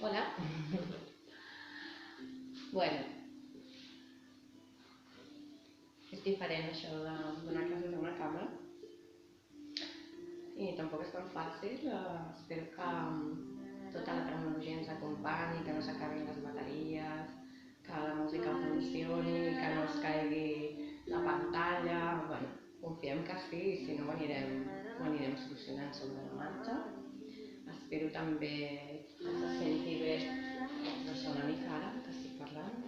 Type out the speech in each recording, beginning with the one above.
Hola. Bueno, és diferent això de donar classes a una càmera i tampoc és tan fàcil. Espero que tota la tecnologia ens acompanyi, que no s'acabin les bateries, que la música funcioni, que no es caigui la pantalla. Bueno, confiem que sí i si no ho anirem solucionant sobre la marxa. Espero també que se senti bé, no sé, una mica ara que estic parlant,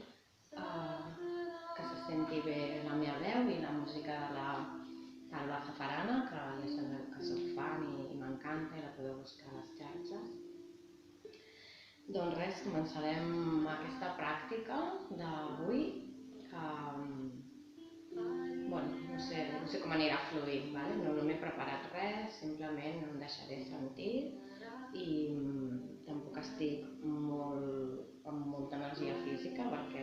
que se senti bé la meva veu i la música del Baja Farana, que ja sabeu que soc fan i m'encanta i la podeu buscar a les xarxes. Doncs res, començarem aquesta pràctica d'avui, que bueno, no sé com anirà fluint, vale? No m'he preparat res, simplement em deixaré sentir i tampoc estic amb molta energia física perquè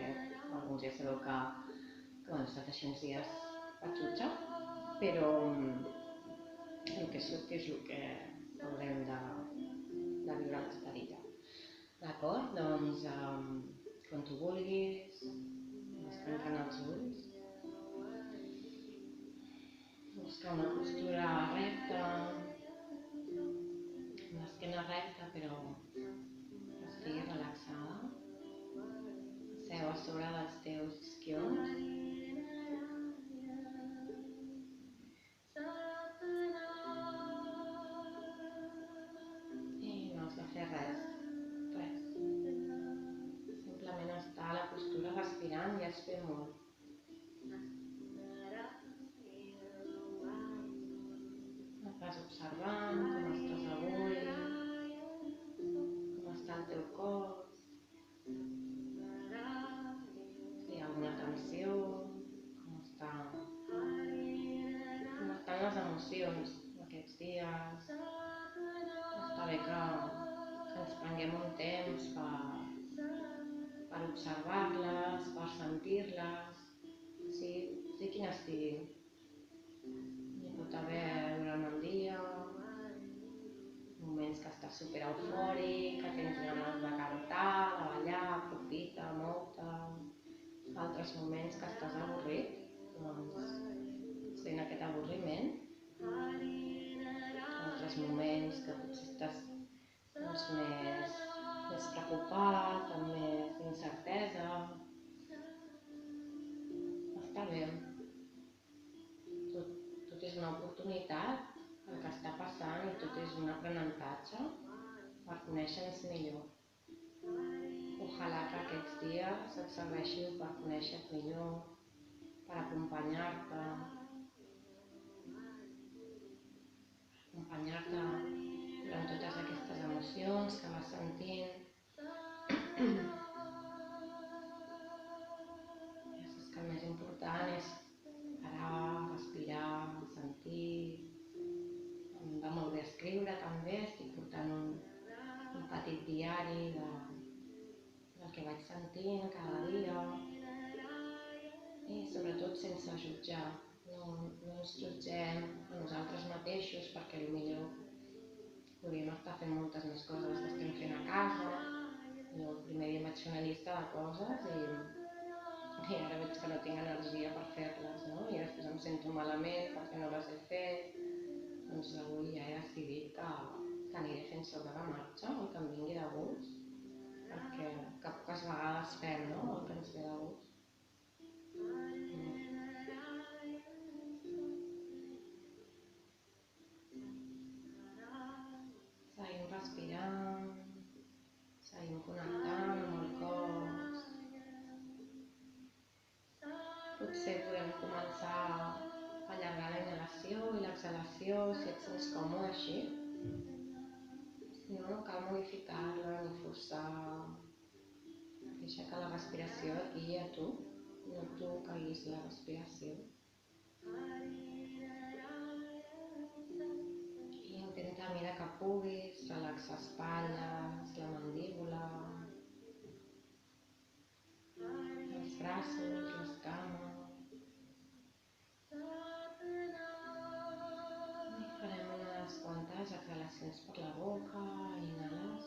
alguns ja sabeu que bueno, he estat així uns dies patxutxa, però el que surt és el que haurem de viure a l'estadilla. D'acord? Doncs quan tu vulguis, vas tancant els ulls, buscar una postura recta, amb l'esquena recta però que estigui relaxada. Seu a sobre dels teus isquions i no has de fer res, res. Simplement estar a la postura respirant ja es ve molt. Et vas observant com estàs avui, com està el teu cos, si hi ha alguna tensió, com estan les emocions aquests dies. Està bé que ens prenguem un temps per observar-les, per sentir-les, sigui quina sigui. Hi pot haver durant el dia moments que estàs super eufòric, que tens ganes de cantar, de ballar, aprofita, mou-te. Altres moments que estàs avorrit, doncs sent aquest avorriment. Altres moments que potser estàs doncs, més preocupat, amb més incertesa. Està bé. Tot és una oportunitat, el que està passant, i tot és un aprenentatge per conèixer-nos millor. Ojalà que aquests dies et serveixin per conèixer-te millor, per acompanyar-te durant totes aquestes emocions que vas sentint. Ja saps que el més important és parar, respirar, sentir. Em va molt bé escriure també, estic portant un petit diari del que vaig sentint cada dia i sobretot sense jutjar. No ens jutgem a nosaltres mateixos perquè potser podríem estar fent moltes més coses que estem fent a casa. Jo el primer dia vaig fer una llista de coses i ara veig que no tinc energia per fer-les, no? I després em sento malament perquè no les he fet. Doncs avui ja he decidit que aniré fent sobre la marxa el que em vingui de gust, perquè que poques vegades fem, no?, el que ens ve de gust. Seguim respirant, seguim connectant amb el cos. Potser podem començar a allargar la inhalació i l'exhalació si et sents còmode així. Si no, no cal modificar-la ni forçar. Deixa que la respiració et guiï a tu, no tu que guiïs la respiració. I intenta, mira que puguis, relaxar espatlles, la mandíbula, els braços, les cames. I farem unes quantes exhalacions per la boca, inhales.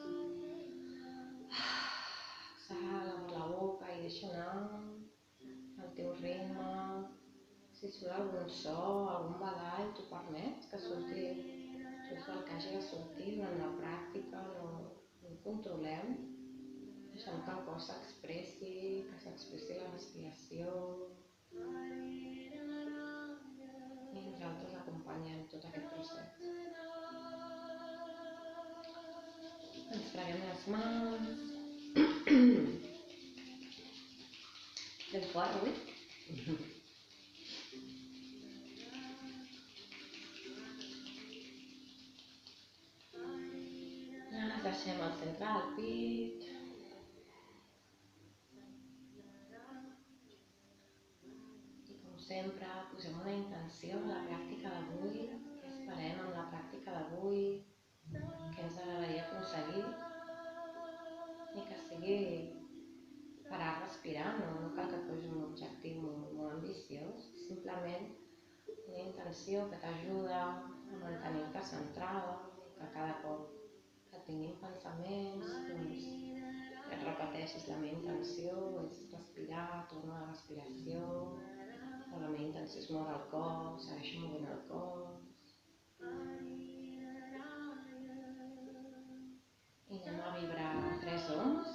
Si surt algun so, algun badall, t'ho permets que surti just el que hagi de sortir durant la pràctica, no ho controlem, deixem que el cos s'expressi, que s'expressi la respiració i nosaltres acompanyem tot aquest procés. Ens freguem les mans. Ben fort, oi? Ara deixem el centre del pit. I com sempre, posem una intenció a la pràctica d'avui. Què esperem amb la pràctica d'avui? Què ens agradaria aconseguir? I que sigui parar a respirar, no cal que posis un objectiu molt ambiciós, simplement una intenció que t'ajuda a mantenir-te centrada, que cada cop que tinguin pensaments, doncs et repeteixis la meva intenció és respirar, tornar a la respiració, o la meva intenció és moure el cos, segueixo movent el cos. I anem a vibrar 3 ohms.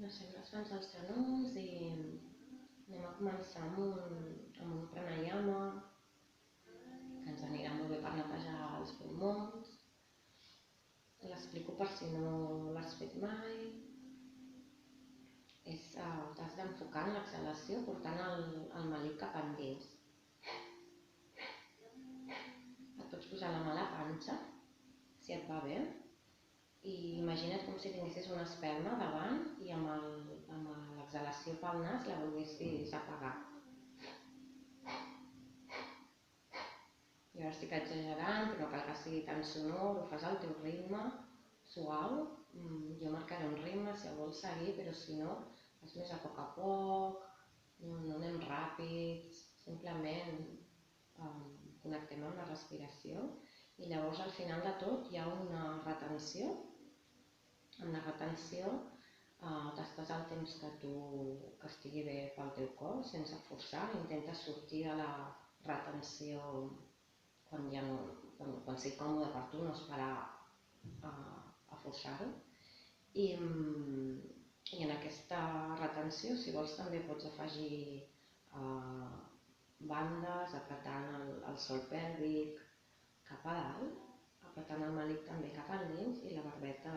Deixem les mans als genolls i anem a començar amb un pranayama que ens anirà molt bé per netejar els pulmons. L'explico per si no l'has fet mai. T'has d'enfocar en l'exhalació portant el melic cap endins. Et pots posar la mà a la panxa, si et va bé, i imagina't com si tinguessis una espelma davant i amb l'exhalació pel nas la volguessis apagar. Jo ara estic exagerant, però no cal que sigui tan sonor, ho fas al teu ritme, suau. Jo marcaré un ritme si el vols seguir, però si no, fas més a poc, no anem ràpids, simplement connectem amb la respiració i llavors al final de tot hi ha una retenció. Amb la retenció t'estàs el temps que estigui bé pel teu cos, sense forçar, intenta sortir de la retenció quan sigui còmode per tu, no esperar a forçar-ho. I en aquesta retenció, si vols, també pots afegir bandes, apretant el sòl pèlvic cap a dalt, apretant el melic també cap endins i la barbeta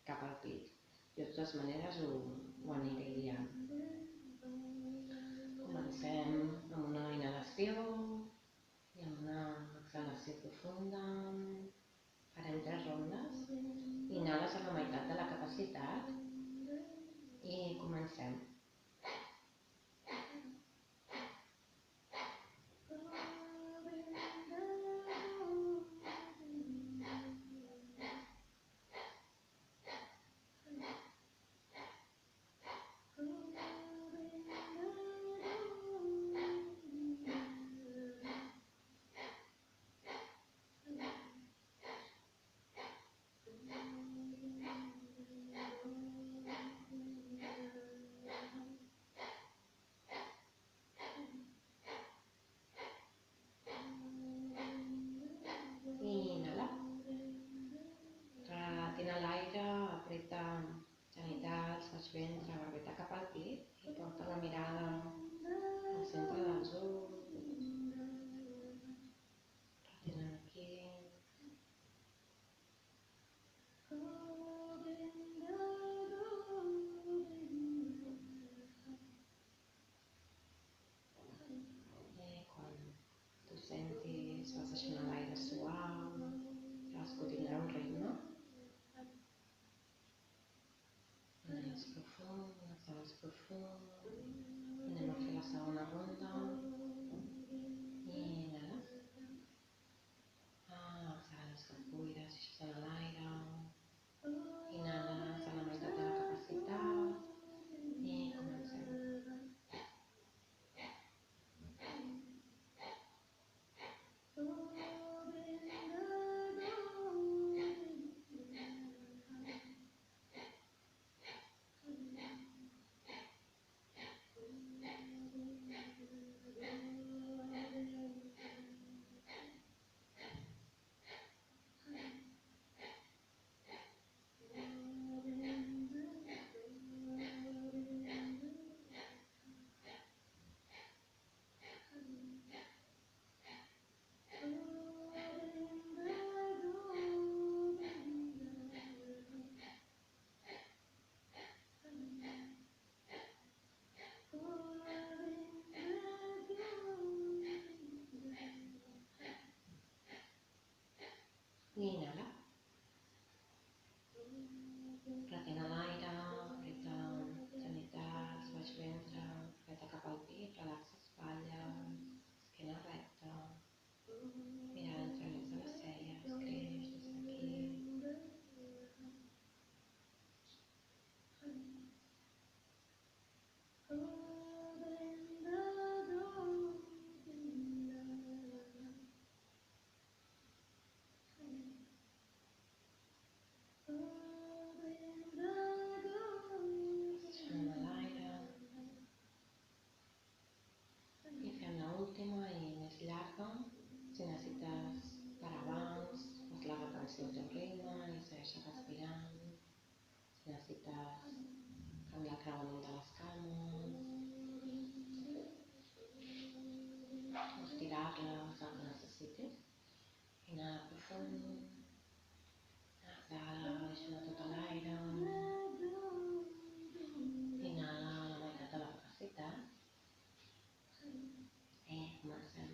cap al pit. Jo de totes maneres ho aniré guiant. Comencem amb una inhalació i amb una exhalació profunda. Farem 3 rondes. Inhales a la meitat de la capacitat i comencem. profund, exhales profund. Anem a fer la segona ronda. Inhales. Exhales que et buides, deixes anar l'aire. Inhales a la meitat de la capacitat i comencem. Inhala. Retén l'aire, apreta genitats, baix ventre, apreta cap al pit, relaxa espatlles, esquena recta. Mira l'entrellat de les celles, creix des d'aquí. Deixem l'aire. I fem l'última i més llarga. Si necessites parar abans, fas la retenció al teu ritme i segueixes respirant. Si necessites canviar el creuament de les cames, o estirar-les, el que necessitis. Inhala profund. Exhala, deixa anar tot l'aire. Inhala a la meitat de la capacitat. I comencem.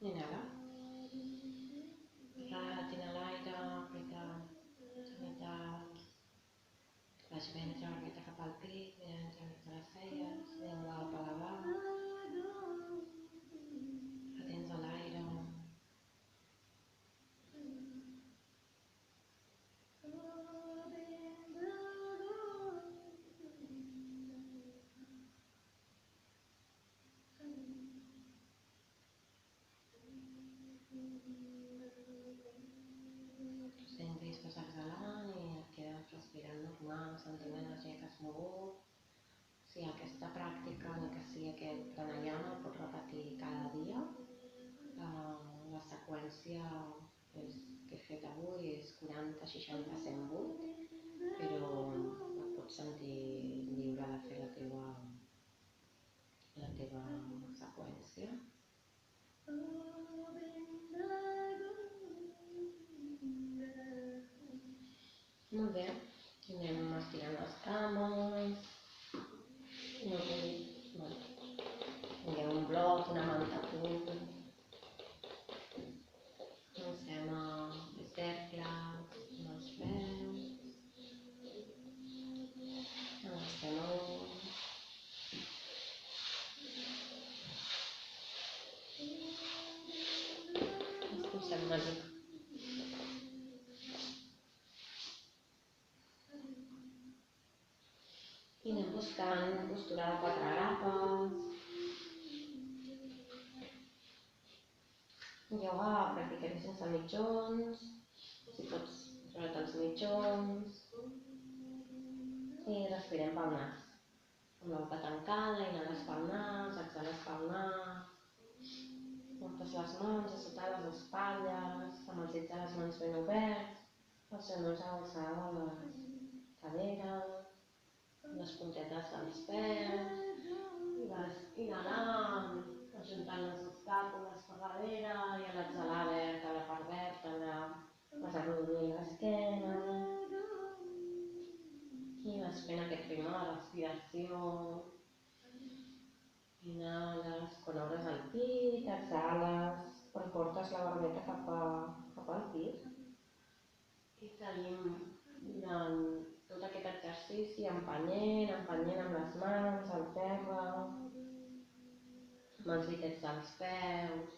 Inhala. Retén l'aire, apreta genitats, baix ventre, apreta cap al pit, mira l'entrellat de les celles, llengua al paladar. Retens l'aire. Sentis que estàs exhalant i et quedes respirant normal, sentint l'energia que has mogut. Si aquesta pràctica, ni que sigui aquest pranayama, el pots repetir cada dia. La seqüència que he fet avui és 40, 60, 108, però et pots sentir lliure de fer la teva seqüència. Anem estirant les cames. No vull. Tingueu un bloc, una manta a punt. Comencem a fer cercles amb els peus. Agafem amunt. Escurcem una mica. I anem buscant postura de 4 grapes. Ioga practiquem sense mitjons, si pots treure't els mitjons. I respirem pel nas. Amb la boca tancada, inhales pel nas, exhales pel nas. Portes les mans a sota les espatlles, amb els dits de les mans ben oberts, els genolls a l'alçada de les caderes, les puntetes dels peus, i vas inhalant, ajuntant les escàpules per darrere, i a l'exhalar vèrtebra per vèrtebra, vas arrodonint l'esquena, i vas fent aquest ritme de respiració. Inhales, quan obres el pit, exhales, quan portes la barbeta cap al pit. I seguim durant tot aquest exercici empenyent amb les mans al terra, amb els ditets dels peus.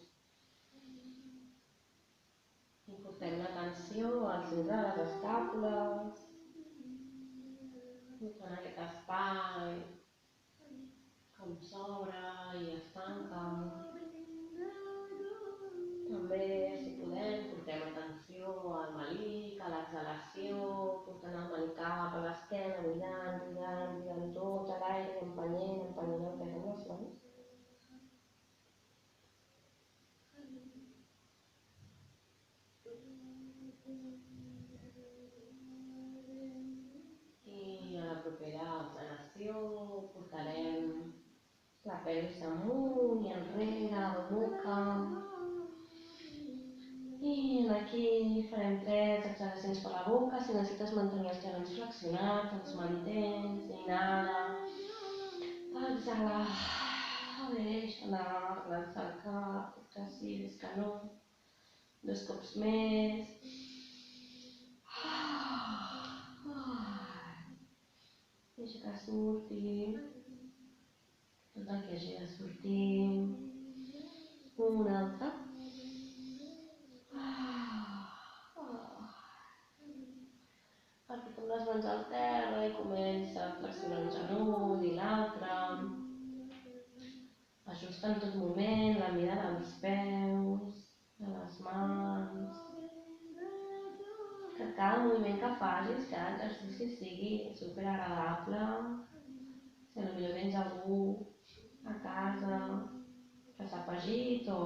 I portem l'atenció al centre de les escàpules, en aquest espai com s'obre i es tanca. També, si podem, portem atenció al melic, a l'exhalació, portant el melic cap a l'esquena, buidant tot l'aire i empenyent el pes amb les mans. I a la propera exhalació portarem la pelvis amunt i enrere, de boca. I aquí farem 3 exhalacions per la boca. Si necessites mantenir els genocs flexionats, els mantens. Inhala. Exhala. Deixa anar, relaxa el cap, que sí, és que no. 2 cops més. Deixa que surti tot el que hagi de sortir. Un altre. Fiquem les mans al terra i comença a flexionar un genoll i l'altre. Ajusta en tot moment la mida dels peus, de les mans. Que cada moviment que facis, cada exercici sigui superagradable. Si potser tens algú a casa que s'ha afegit o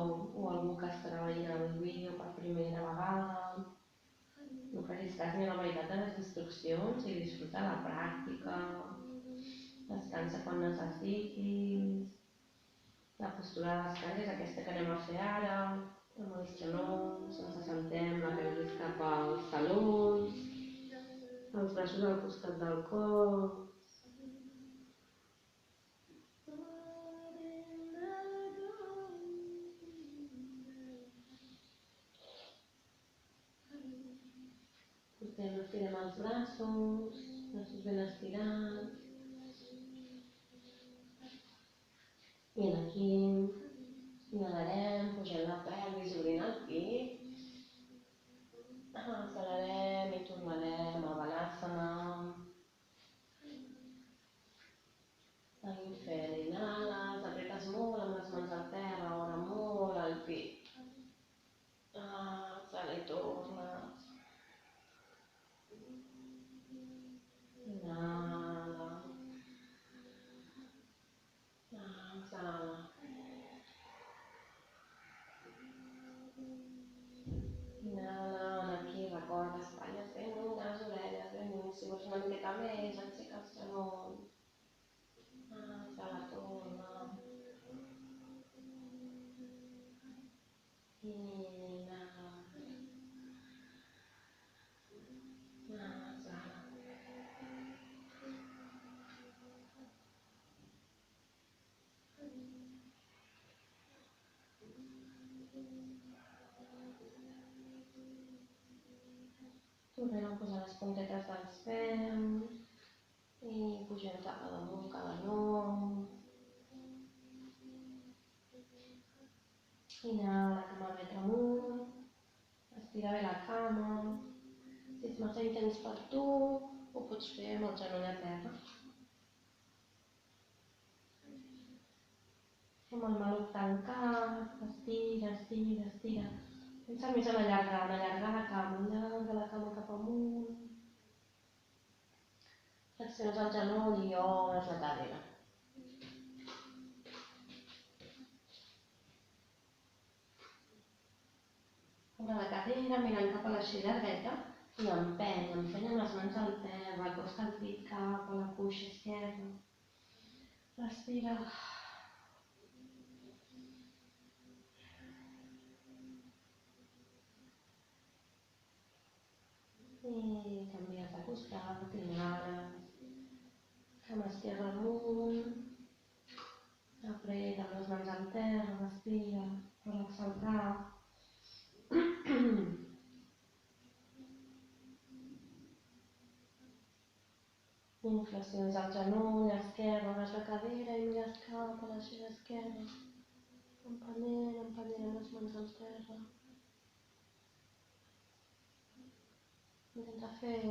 algú que estarà veient el vídeo per primera vegada. No facis cas ni a la veritat de les instruccions i disfruta la pràctica. Descansa quan necessitis. La postura de descans és aquesta que anem a fer ara, amb els genolls, ens assentem, la pelvis cap als talons, els braços al costat del cos. Estirem els braços ben estirats. I aquí inhalarem, pugem la pelvis, obrint el pit. Exhalarem i tornarem a Balasana. Seguim fent, inhales, apretes molt amb les mans al terra, obre molt el pit. Exhala i tornes. Inhala. Exhala. Inhala, aquí recorda espatlles ben llunyes, orelles ben lluny. Si vols una miqueta més, aixeca els genolls. Exhala, torna. Inhala. Exhala. Anem a posar les puntetes dels peus i pugem cap a damunt cada nom. Inhala la cama dreta amunt, estira bé la cama. Si és massa intens per tu, ho pots fer amb el genoll a terra. Amb el maluc tancat, estira, estira, estira. Pensa més en allargar la cama, allarga la cama cap amunt. Flexiones el genoll i obres la cadera. Obre la cadera, mirant cap a l'aixella dreta i empeny amb les mans al terra, acosta el pit cap a la cuixa esquerra. Respira. I canvies de costat, inhales. Cama esquerra amunt. Apreta amb les mans al terra, respira, relaxa el cap. Inflexions al genoll, esquerra, obres la cadera i mires cap a l'aixella esquerra. Empenyent amb les mans al terra. Intenta fer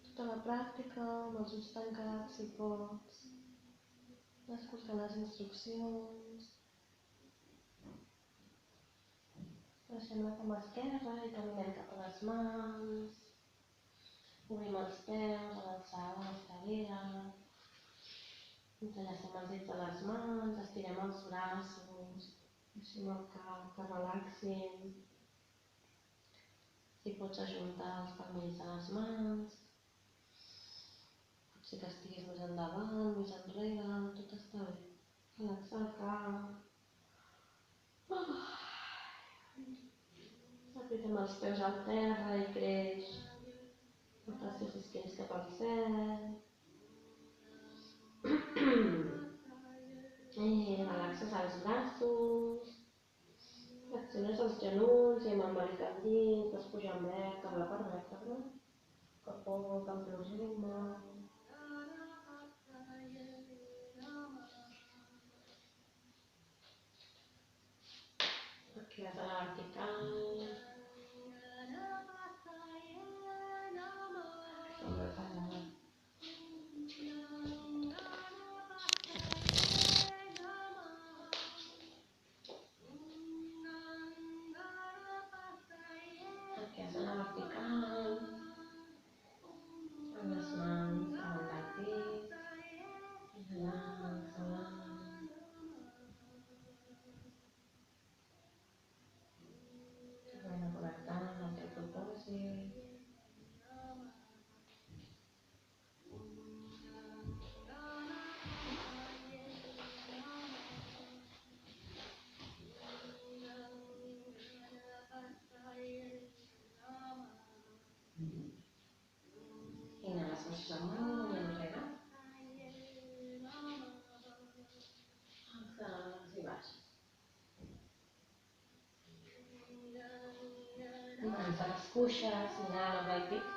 tota la pràctica amb els ulls tancats si pots. Escoltant les instruccions. Deixem la cama esquerra i caminem cap a les mans. Obrim els peus a l'alçada de les caderes. Entrellacem els dits de les mans, estirem els braços. Deixem el cap que relaxin. Si pots ajuntar els palmells de les mans. Potser que estiguis més endavant, més enrere, tot està bé. Relaxa el cap. Apretem els peus al terra i creix. Portes els esquens cap al cel. I relaxes els braços. Flexiones els genolls i amb el melicat dins vas pujant vèrtebra per vèrtebra. A poc, amb teu ritme. Aquí vas a la vertical. Inhales més amunt i enrere. Exhales i baixes. Mans a les cuixes, inhala amb el pit.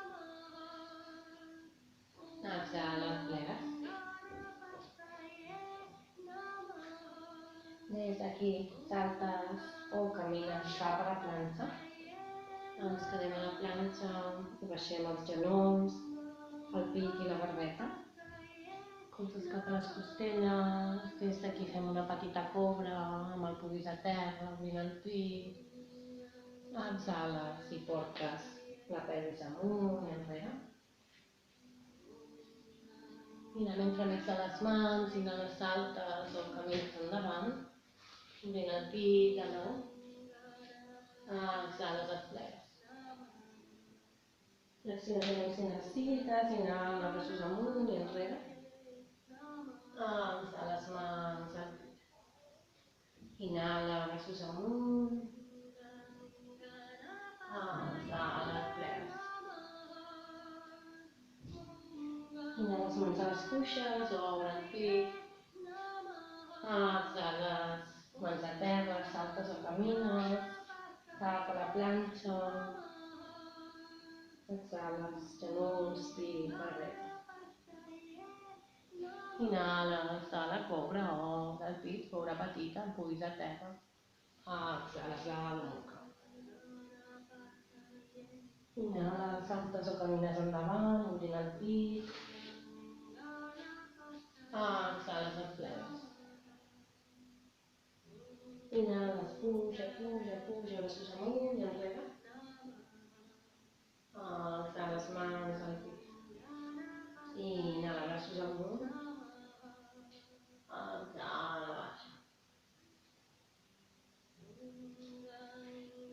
Exhala, plegues. Des d'aquí saltes o camines cap a la planxa. Ens quedem a la planxa i baixem els genolls, el pit i la barbeta. Colzes cap a les costelles. Des d'aquí fem una petita cobra amb el pubis a terra, obrint el pit. Exhales i portes la pelvis amunt i enrere. Inhala entremig de les mans, inhala saltes o camines endavant. Obrint el pit de nou. Exhales, et plegues. Flexiones i necessites, inhala amb els braços amunt i enrere. Exhala les mans al pit. Inhala, braços amunt. Exhala, et plegues. Inhala les mans a les cuixes, obre el pit. Exhales, mans a terra, saltes o camines cap a la planxa. Exhales, genolls, pit, barreta. Inhala, exhala, cobra, o del pit, cobra petita, el pubis a terra. Exhala, exhala, boca. Inhala, saltes o camines endavant, obrint el pit. Exhales, et plegues. Inhales, puja, puja, puja, braços amunt i enrere. Exhales, mans al pit. Inhala, braços amunt. Exhala, baixa.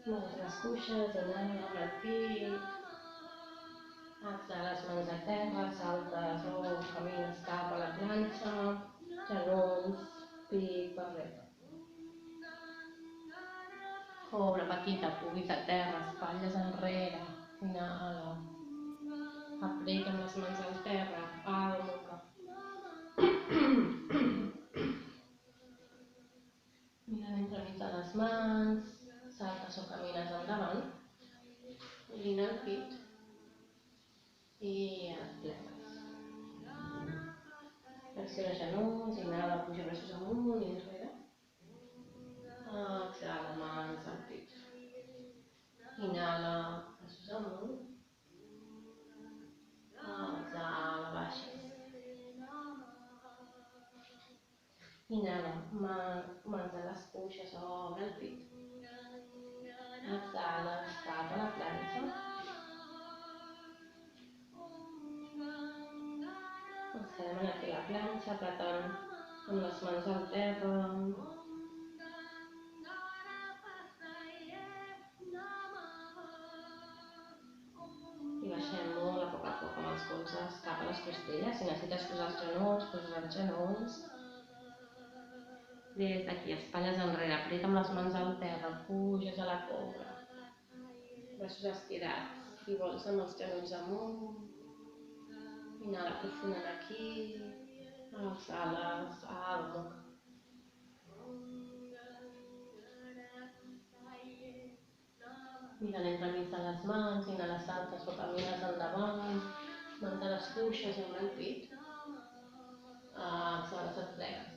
Mans les cuixes, inhala, obre el pit. Exhales, mans a terra, saltes o camines cap a la planxa. Genolls, pit, barreta. Cobra petita, pubis a terra, espatlles enrere. Inhala. Apreta amb les mans al terra, palma. Mirant entremig de les mans, saltes o camines endavant, obrint el pit i et plegues. Flexiona genolls, inhala, puja braços amunt i enrere. Exhala, mans al pit. Inhala, braços amunt. Exhala, baixes. Inhala, mans a les cuixes, obre el pit. Exhala, cap a la planxa. Ens quedem aquí a la planxa, apretant amb les mans al terra. I baixem molt a poc amb els colzes cap a les costelles. Si necessites posar els genolls, poses els genolls. Des d'aquí, espatlles enrere, apreta amb les mans al terra, puges a la cobra. Braços estirats, i vols amb els genolls amunt. Inhala profundament aquí. Exhales, alma. Mirant entremig de les mans, inhala, saltes o camines endavant. Mans a les cuixes i obre el pit. Exhales, et plegues.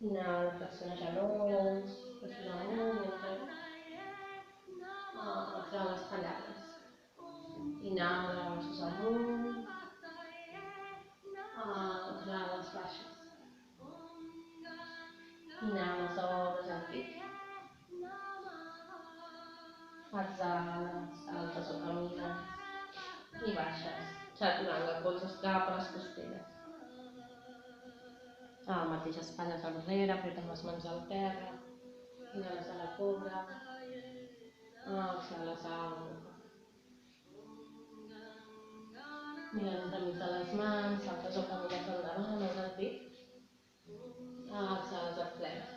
Inhala, flexiona genolls, braços amunt i enrere. Exhala, espatllades. Inhala, braços amunt. Exhala, baixes. Inhala, obres el pit. Exhala, saltes o camines i baixes, saturant la colzes cap a les costelles. El mateix, espatlles enrere, apreta amb les mans al terra. Inhales a la cobra. Exhales a la boca. Mirant entremig de les mans, saltes o camines endavant, obre el pit. Exhales, et plegues.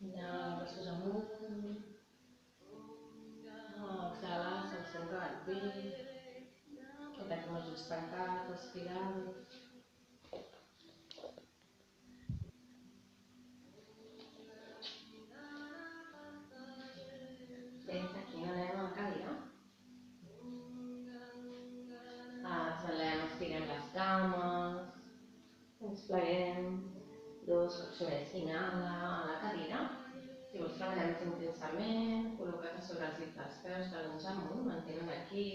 Inhala, braços amunt. Exhala, se'l centre del pit. Queda't amb els ulls tancats, respirant. Des d'aquí anem a la cadira. Exhalem, estirem les cames. Ens pleguem. 2 cops més. Inhala a la cadira. Si vols treballar més intensament, col·loca't a sobre els dits dels peus, talons amunt, mantenen aquí,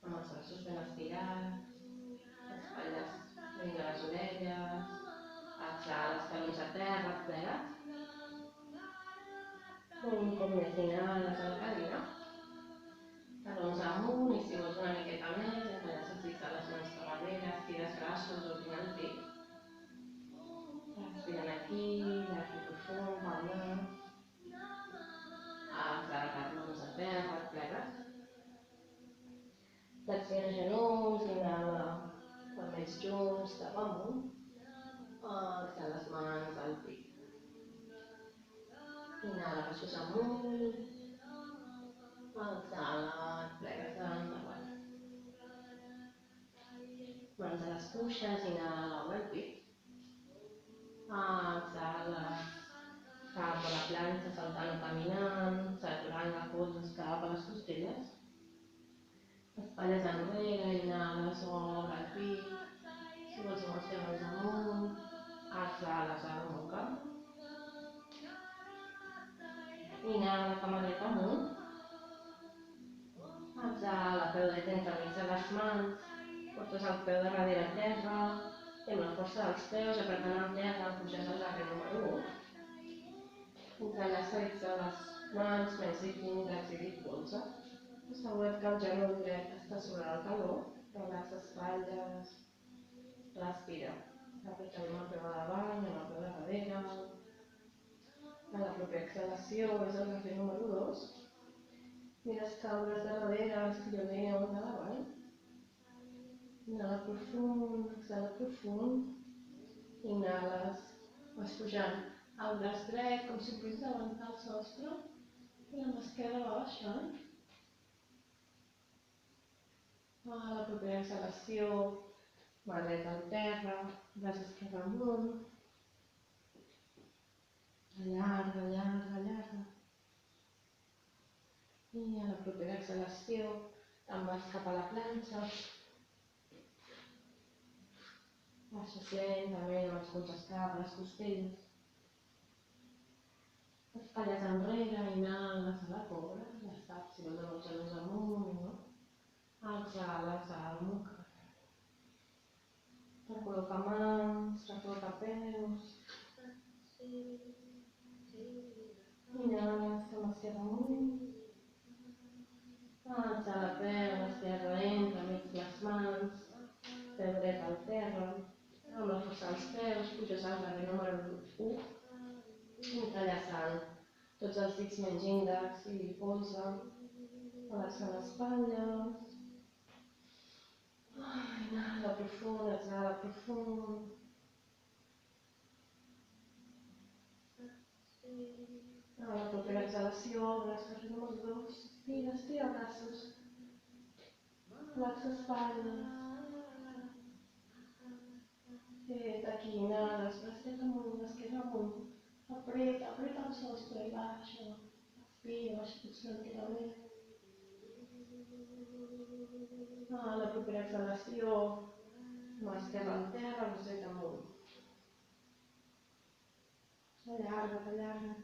amb els braços ben estirats, espatlles lluny de les orelles, exhala, els talons a terra, plega't. Un cop més, inhales a la cadira, talons amunt, i si vols una miqueta més, espatlles els dits de les mans per darrere, estires braços, obrint el pit. Respirant aquí, llarg i profund, palmes. Exhala, les mans a terra, et plegues. Flexiona genolls, inhala, palmells junts, cap amunt. Exhala, les mans al pit. Inhala, braços amunt. Exhala, et plegues endavant. Mans a les cuixes, inhala, obre el pit. Exhala. cap a la planxa, saltant o caminant, saturant la colze cap a les costelles. Espatlles enrere, inhales, obre el pit, si vols amb els genolls amunt, exhales a la boca. Inhala, cama dreta amunt. Exhala, peu dret entremig de les mans, portes el peu de darrere a terra i amb la força dels peus, apretant el terra, puges al darrer número 1. Entrellaça dits de les mans, menys dit índex i dit polze. Assegura't que el genoll dret està sobre el taló, relaxa espatlles, respira. Apretem el peu de davant, amb el peu de darrere. A la propera exhalació és el darrer número 2. Mires caules de darrere, estira bé o de davant. Inhala profund, exhala profund. Inhales, vas pujant el braç dret com si puguis aguantar el sostre i la mà esquerra va baixant. A la propera exhalació, mà dret al terra, braç esquerre amunt. Allarga, allarga, allarga. I a la propera exhalació te'n vas cap a la planxa. Baixes lentament amb els colzes cap a les costelles. Espatlles enrere, inhales a la cobra, ja està, si vols amb els genolls amunt, no? Exhales a la nuca. Recol·loca mans, recol·loca peus. Inhales, cama esquerra amunt. Exhala, peu esquerre entremig les mans, peu dret al terra, amb la força dels peus, puges al darrer número 1, entrellaçant tots els dits menys índex i polze, relaxa l'espatlles. Inhala profund, exhala profund. A la propera exhalació, obres darrer número 2, estira, estira braços, relaxa espatlles. Aquí inhales, l'esquerra amunt, l'esquerra amunt. Apreta, apreta el sostre i baixa. Respira, baixa tots tranquil·lament. A la propera exhalació, mà esquerra al terra, braç dret amunt. Allarga, allarga.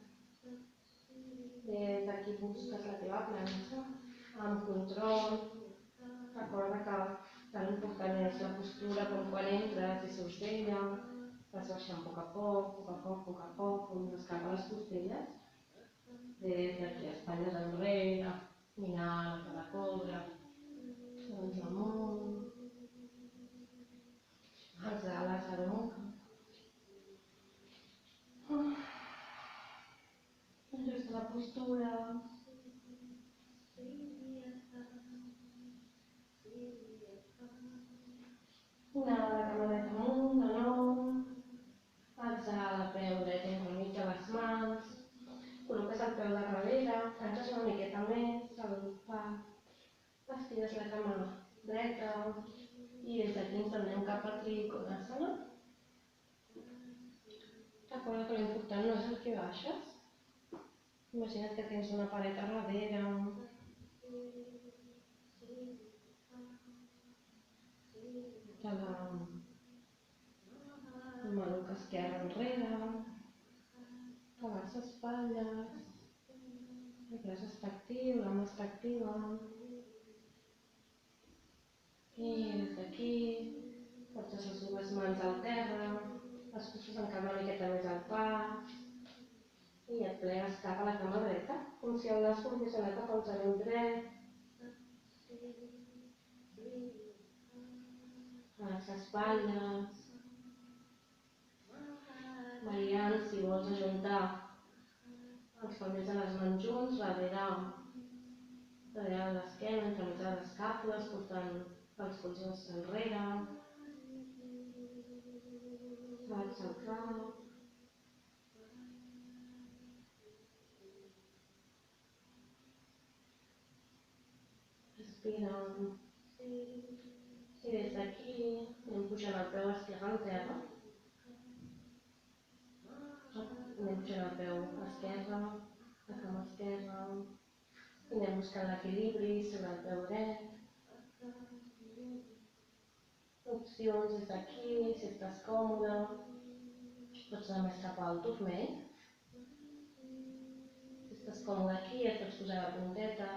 Des d'aquí busques la teva planxa, amb control. Recorda que tan important és la postura com quan entres i surts d'ella. Vas baixant a poc a poc, fins cap a les costelles. Des d'aquí espatlles enrere, inhales a la cobra, genolls amunt. Exhales a la nuca. Ajusta la postura. Inhala, cama dreta amunt, de nou. Exhala, peu dret entremig de les mans. Col·loques el peu de darrere, tanques una miqueta més, el pat. Estires la cama dreta i des d'aquí ens anem cap a Trikonasana. Recorda que l'important no és el que baixes. Imagina't que tens una paret a darrere. Que la maluca esquerra enrere. Que baixes espatlles. El braç està actiu, la mà està activa. I des d'aquí portes les dues mans al terra, les postes encara una miqueta més al pas i et plegues cap a la cama dreta, com si el nas volgués anar cap al genoll dret. Relaxa espatlles, variant si vols ajuntar els palmells de les mans junts, darrere de l'esquena, entremig de les escàpules, portant els colzes enrere. Relaxa el cap. Respira. I des d'aquí anem pujant el peu esquerre al terra. Anem pujant el peu esquerre, la cama esquerra, i anem buscant l'equilibri sobre el peu dret. Opcions des d'aquí, si estàs còmode, pots anar més cap al turmell. Si estàs còmode aquí, et pots posar la punteta.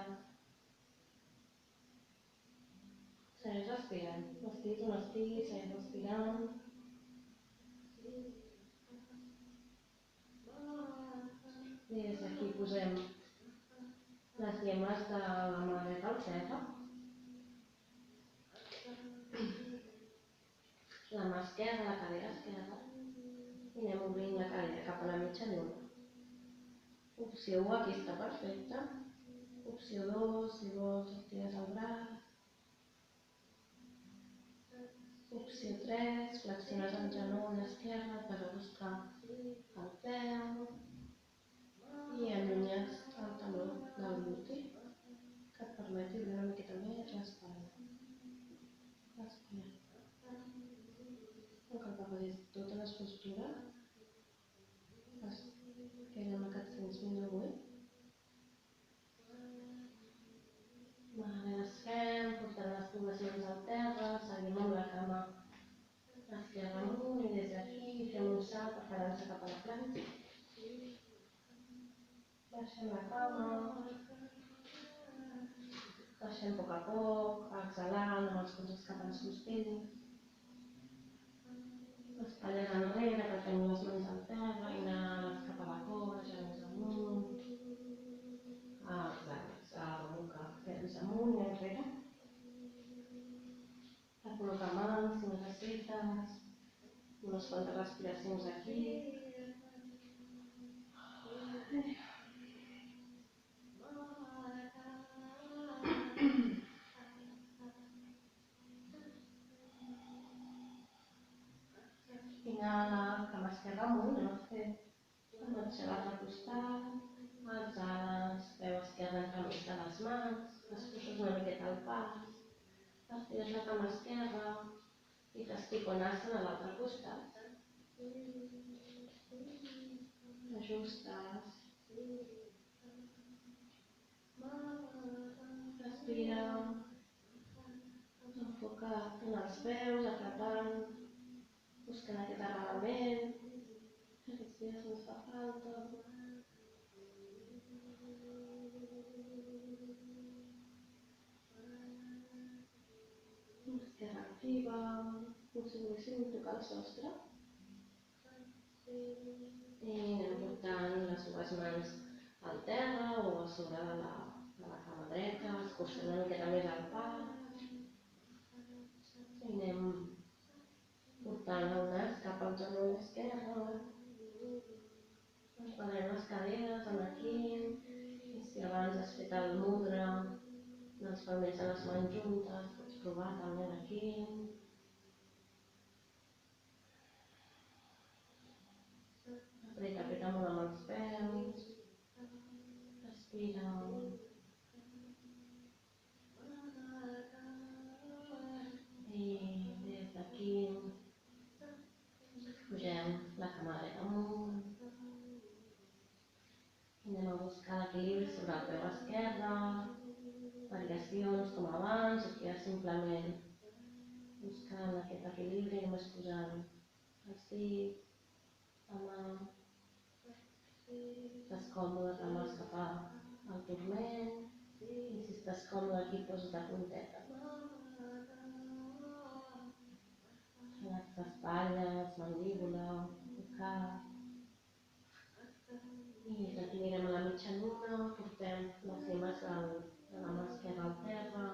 Segueix respirant. Estiguis on estiguis, segueix respirant. I des d'aquí posem les llemes de la mà dreta al terra. La mà esquerra, la cadera esquerra. I anem obrint la cadera cap a la mitja lluna. Opció 1, aquí està perfecte. Opció 2, si vols, estires el braç. Opció 3, flexiones el genoll esquerre per buscar el peu. I allunyes el taló del gluti, que et permeti obrir una miqueta més l'espatlla. Respira. Un cop acabis totes les postures, aquella amb la que et sents més avui. Desfem, portant les poblacions al terra, seguim amb la cama esquerra amunt i des d'aquí fem un salt per quedar-nos cap a la planxa. Baixem la cama, baixem a poc, exhalant amb els colzes cap als costelles. Espatlles enrere, prenem les mans al terra, inhales cap a la cova, genols amunt. Exhala la boca, peus amunt i enrere. Recol·loca mans si necessites, unes quantes respiracions aquí. Inhala, cama esquerra amunt, anem a fer flexió a l'altre costat. Exhales, peu esquerre entremig de les mans, espuixes una miqueta el pas, estires la cama esquerra i t'estipones a l'altre costat. Ajustes. Respira. Enfoca't en els peus, apretant, buscant aquest arrelament. Aquests dies ens fa falta. Esquerra activa, potser volíssim tocar el sostre. I anem portant les dues mans al terra o a sobre de la cama dreta, escurçant una miqueta més el pas. I anem portant el nas cap al genoll esquerre. Enquadrem les caderes en aquí. I si abans has fet el mudra dels palmells de les mans juntes, pots provar també aquí. Apreta molt amb els peus. Respira. I des d'aquí pugem la cama dreta amunt. Anem a buscar l'equilibri sobre el peu esquerre. Variacions com abans, o que simplement buscant aquest equilibri, només posant els dits, la mà. Si estàs còmode, te'n vas cap al turmell. I si estàs còmode aquí, posa't la punteta. Relaxa espatlles, mandíbula, el cap. I aquí anirem a la mitja lluna, portem les cimes de la mà esquerra al terra.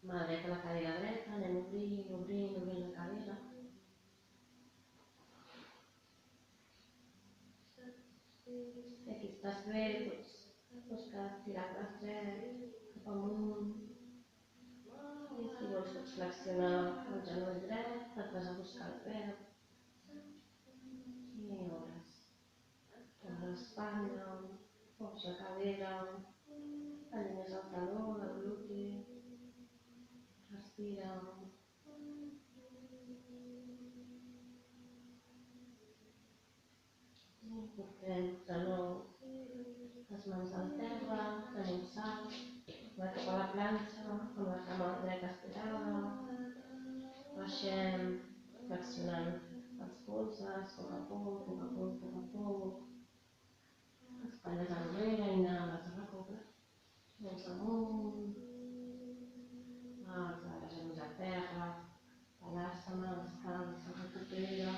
Mà dreta a la cadera dreta, anem obrint la cadera. Si aquí estàs bé, pots buscar estirar el braç dret cap amunt. I si vols pots flexionar el genoll dret, et vas a buscar el peu. I obres l'espatlla, obres la cadera, allunyes el taló, el gluti. Respira. Portem de nou les mans al terra, tenim sal, va cap a la planxa, amb la cama dreta estirada, baixem flexionant els colzes, a poc a poc, a poc a poc, a poc a poc. Espatlles enrere, inhales, recobra. Doncs amunt. Exhala, genolls a terra. Balança-me, descansa, recupera.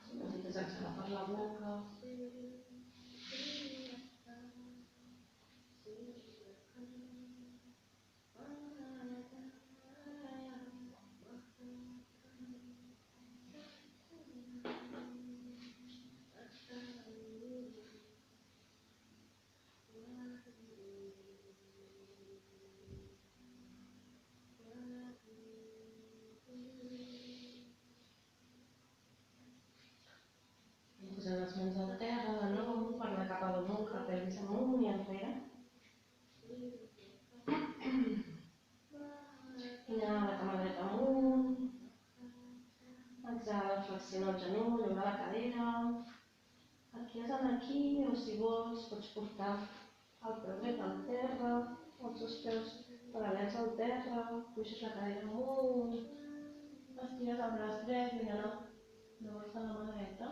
Si necessites exhalar per la boca. Posem les mans al terra de nou per anar cap a damunt, cap pelvis amunt i enrere. Inhala, cama dreta amunt. Exhala, flexiona el genoll, obre la cadera. Et quedes aquí o si vols pots portar el peu dret al terra, els dos peus paral·lels al terra, puixes la cadera amunt, estires el braç dret, mira llavors de la mà dreta.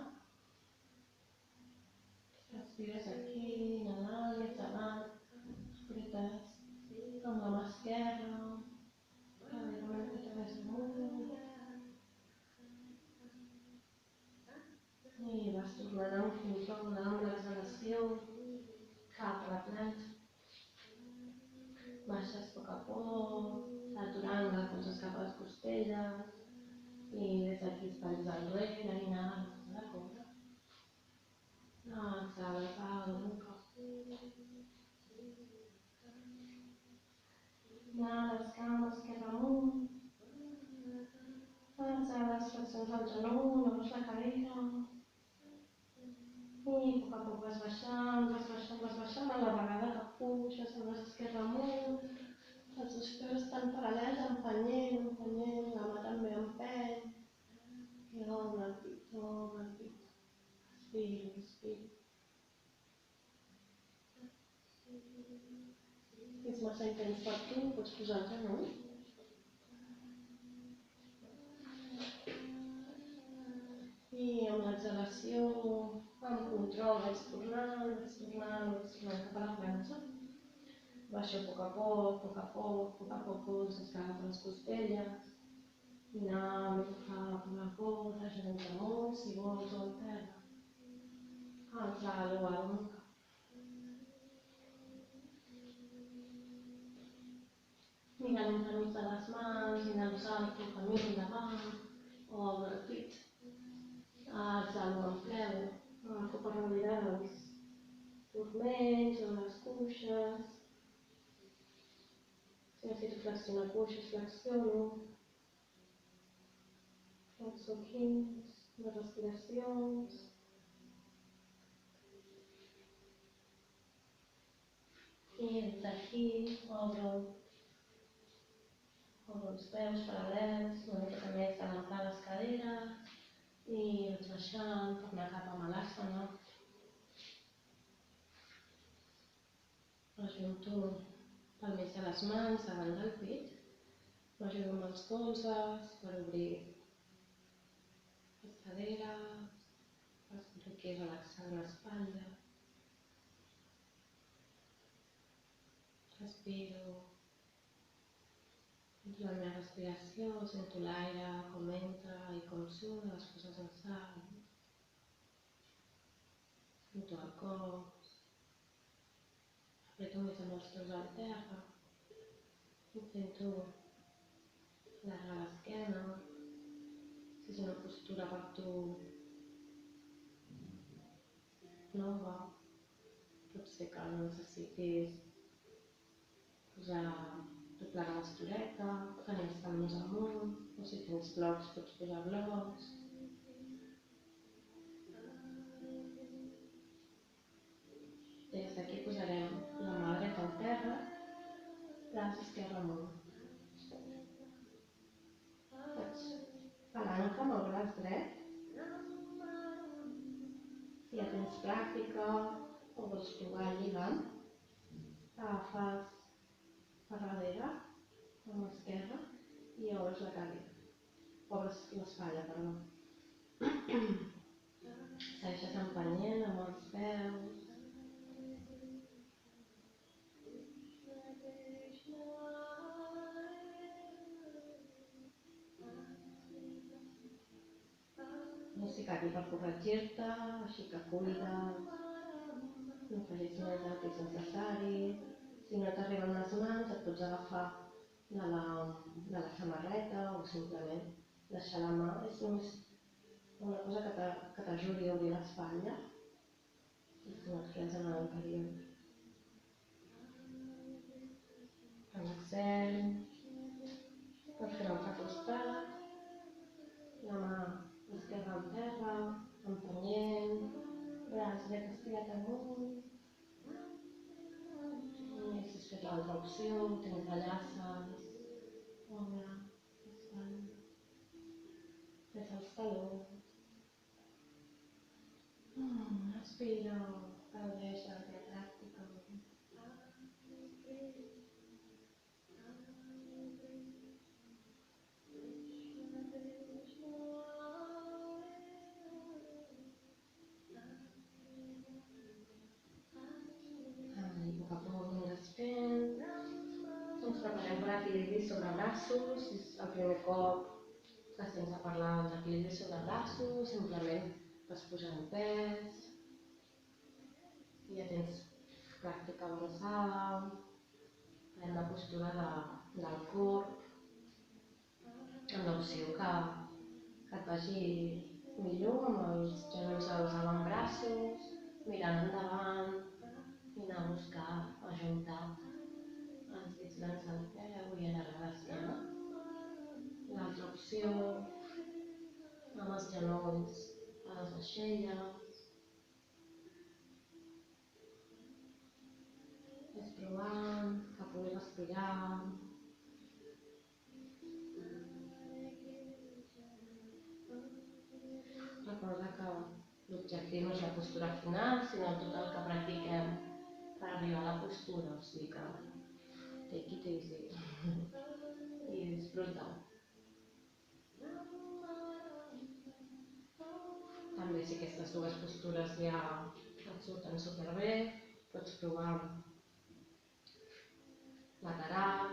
Respires aquí, inhalant i exhalant, apretes amb la mà esquerra, cadera una miqueta més amunt. I vas tornant amb control, amb l'exhalació, cap a la planxa. Baixes a poc a poc, aturant-la, colzes cap a les costelles i des d'aquí espatlles enrere, inhales, recobra. Exhala, a la boca. Inhales, cama esquerra amunt. Exhales, flexions al genoll, obres la cadera. I a poc vas baixant, a la vegada que puges el braç esquerre amunt, els dos peus estan paral·lels, empenyent, la mà també empeny, i obre el pit, respira. Si és massa intens per tu, pots posar el genoll. I amb l'exhalació, amb control, vaig tornant cap a la planxa. Baixo a poc a poc, colzes cap a les costelles. Inhalo, cap a la cota, genolls amunt, si vols, o al terra. Exhalo, a la boca. Mirant entre mig de les mans, inhalo, salto, camí endavant, obre el pit. Exhalo, empleu, agafo per la mirada els turmells o les cuixes. Si necessito flexionar cuixes, flexiono. Flexo aquí, les respiracions. I des d'aquí obro els peus paral·lels, una mica més alentar les caderes i vaig baixant per anar cap a Malasana. Ajunto pel mig de les mans davant del pit, m'ajudo amb els colzes per obrir les caderes, estic aquí relaxant l'espatlla. Respiro. Sento la meva respiració, sento l'aire com entra i com surt de les fosses nasals. Sento el cos. Apreto més amb els peus al terra. Intento allargar l'esquena. Si és una postura per tu nova, pot ser que necessitis doblegar l'estoreta, tenir els talons amunt, o si tens blocs pots posar blocs. Des d'aquí posarem la mà dreta al terra, braç esquerre amunt. Faig palanca amb el braç dret, Ja tens pràctica o vols provar lligant, agafes per darrere, amb l'esquerra, i obres la cadira. Obres l'espatlla, perdó. Segueixes empenyent amb els peus. Música aquí per corregir-te, així que cuida't, no facis més del que és necessari. Si no t'arriben les mans, et pots agafar de la samarreta o simplement deixar la mà. És només una cosa que t'ajudi a obrir l'espatlla i si no et quedes en l'anterior. Relaxem, pots fer l'altre costat, la mà esquerra en terra, empenyent, braç dret estirat amunt. I si has fet l'altra opció, t'entrellaces, obre l'espatlla, fes els talons. Respira, gaudeix de la teva pràctica. I a poc a poc aniràs fent. Ens preparem per equilibri sobre braços. És el primer cop que estem a parlar d'equilibri sobre braços. Simplement vas posant pes. Ja tens pràctica avançada. Farem la postura del corp. Amb l'opció que et vagi millor amb els genolls dels avantbraços, mirant endavant i anar a buscar ajuntar els dits grans del peu i allargar l'esquena. L'altra opció, amb els genolls a les aixelles. Ves provant que puguis respirar. Recorda que l'objectiu no és la postura final, sinó tot el que practiquem per arribar a la postura, o sigui que take it easy i disfruta. També si aquestes dues postures ja et surten superbé, pots provar lateral,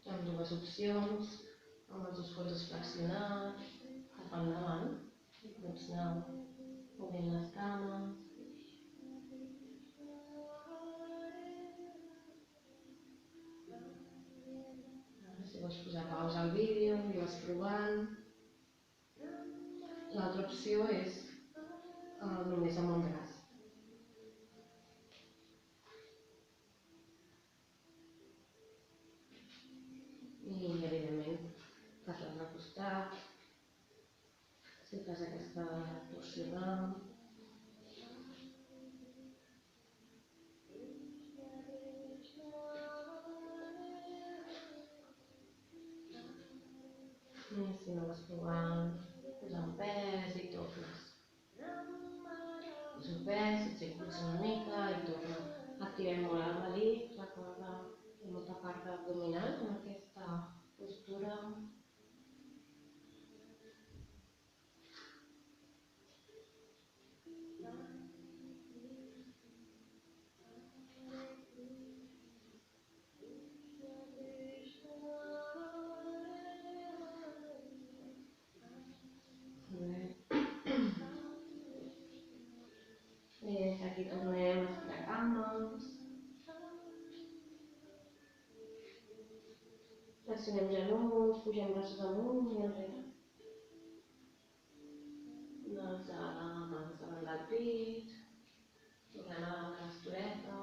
amb dues opcions, amb els dos colzes flexionats, cap endavant, i pots anar obrint les cames. Si vols posar pausa al vídeo i vas provant. L'altra opció és només amb un braç. I evidentment fas l'altre costat, si fas aquesta torsió. I si no vas provant, posant pes i tornes. Poso pes, executs una mica i torna. Activem molt el melic, recorda molta part abdominal en aquesta postura. Aquí tornem a estirar cames. Flexionem genolls, pugem braços amunt i enrere. Mans davant del pit, tornem a la postureta.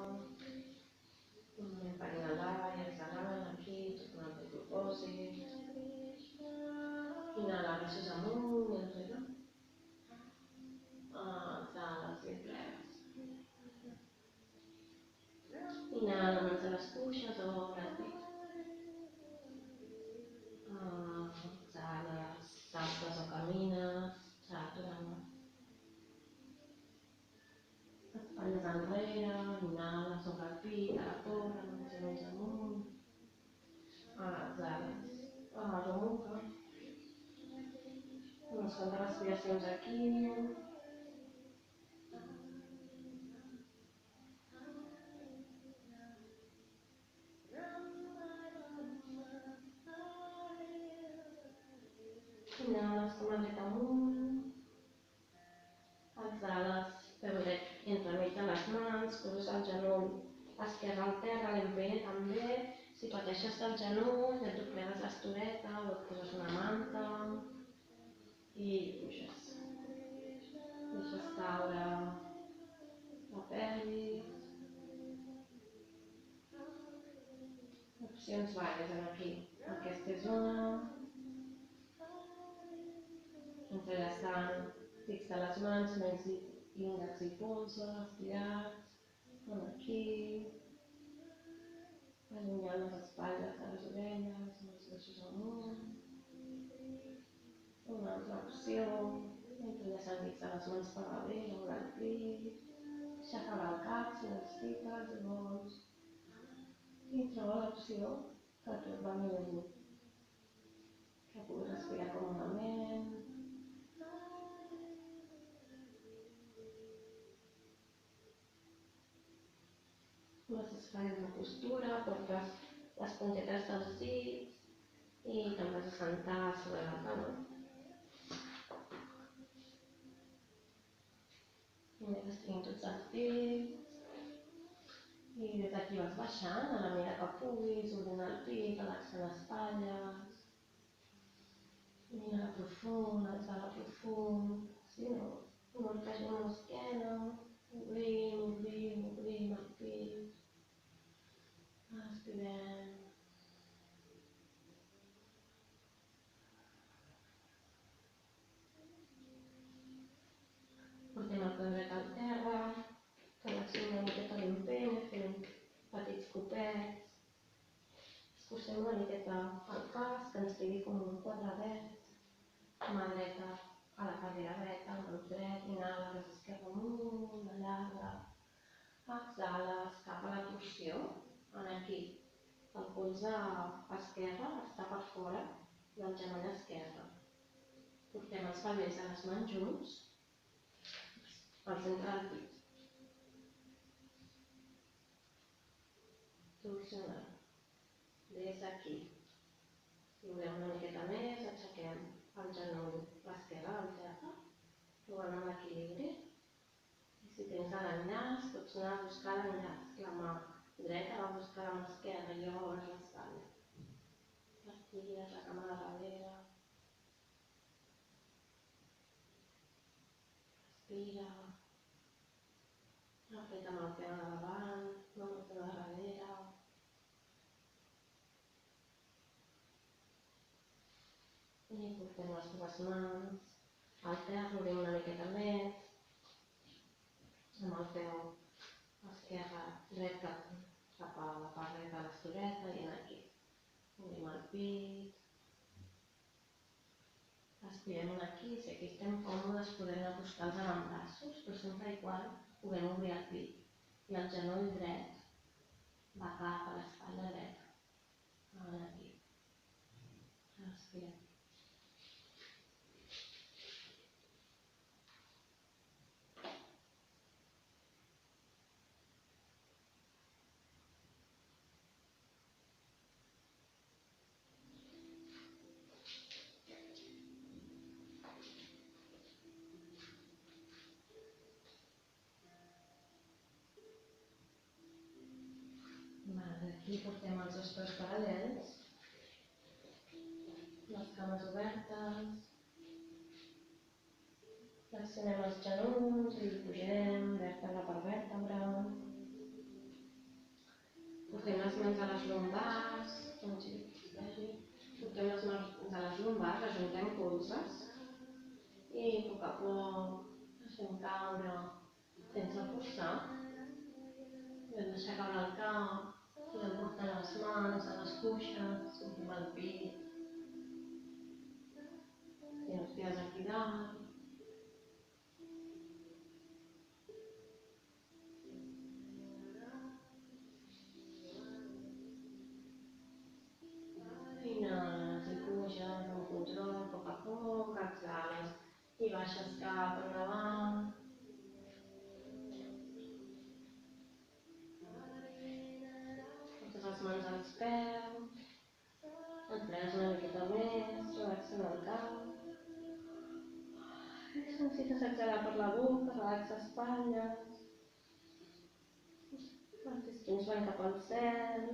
Empenyent l'avall, exhalant aquí, tornant al propòsit. Inhalar braços amunt i enrere. Exhala, i plegues. Inhala mans a les cuixes, obre el pit. Exhala, saltes o camines, s'atura. bastants respiracions aquí. Inhales com la dreta amunt. Exhales, peu dret entremig de les mans, poses el genoll esquerre al terra, l'empenya també. Si pateixes del genoll, et doblegues l'estoreta o et poses una manta i puges. Deixes caure la pelvis. Opcions vàries aquí. Aquesta és una. Entrellaçant dits de les mans, índex i polze, estirats, com aquí. Allunyant les espatlles de les orelles, amb els braços amunt. Una altra opció, entrellaçant dits de les mans per darrere, obre el pit. Aixecar el cap si necessites i vols. I troba l'opció que a tu et va millor. Que puguis respirar còmodament. Vas fent una postura, portes les puntetes dels dits i te'n vas a sentar sobre la cama. I més estrenys tots els dits. I des d'aquí vas baixant a la mida que puguis, obrint el pit, relaxant espatlles. Inhala profund, exhala profund. Sí, no? Emmarcagem l'esquena, obrim el pit. Respirem. Portem el peu dret al terra, relaxem una miqueta l'empeny, fem petits copets. Escurcem una miqueta el pas, que ens quedi com un quadradet. Mà dreta a la cadira dreta, el braç dret, inhala, braç esquerre amunt, allarga. Exhales cap a la torsió. Aquí el colze esquerre està per fora del genoll esquerre. Portem els palmells de les mans junts al centre del pit. Torsionant. Des d'aquí. Si volem una miqueta més, aixequem el genoll l'esquerre del terra, provant amb l'equilibri. I si tens l'enllaç, pots anar a buscar l'enllaç. La mà dreta va a buscar amb l'esquerra i llavors obres l'espatlla. Estires la cama de darrere. Respira. Apreta amb el peu de davant, no amb el peu de darrere. I portem les dues mans al terra, obrim una miqueta més. Amb el peu esquerre dret cap a la part dreta de l'estoreta i aquí. Obrim el pit. Respirem aquí, si aquí estem còmodes podem anar a buscar els avantbraços, però sempre i quan puguem obrir el pit. I el genoll dret va cap a l'espatlla dreta. Aquí. Respirem. Aquí portem els dos peus paral·lels, les cames obertes, flexionem els genolls i pugem vèrtebra per vèrtebra. Portem les mans a les lumbars, portem les mans a les lumbars, ajuntem colzes i a poc deixem caure sense forçar. Podem deixar caure el cap. Podem portar les mans a les cuixes, sortim el pit. I els peus aquí dalt. Inhales i puges amb control, a poc, exhales. baixes cap endavant. Portes les mans als peus. Et plegues una miqueta més, relaxant el cap. Si necessites exhalar per la boca, relaxa espatlles. Els destins van cap al cel.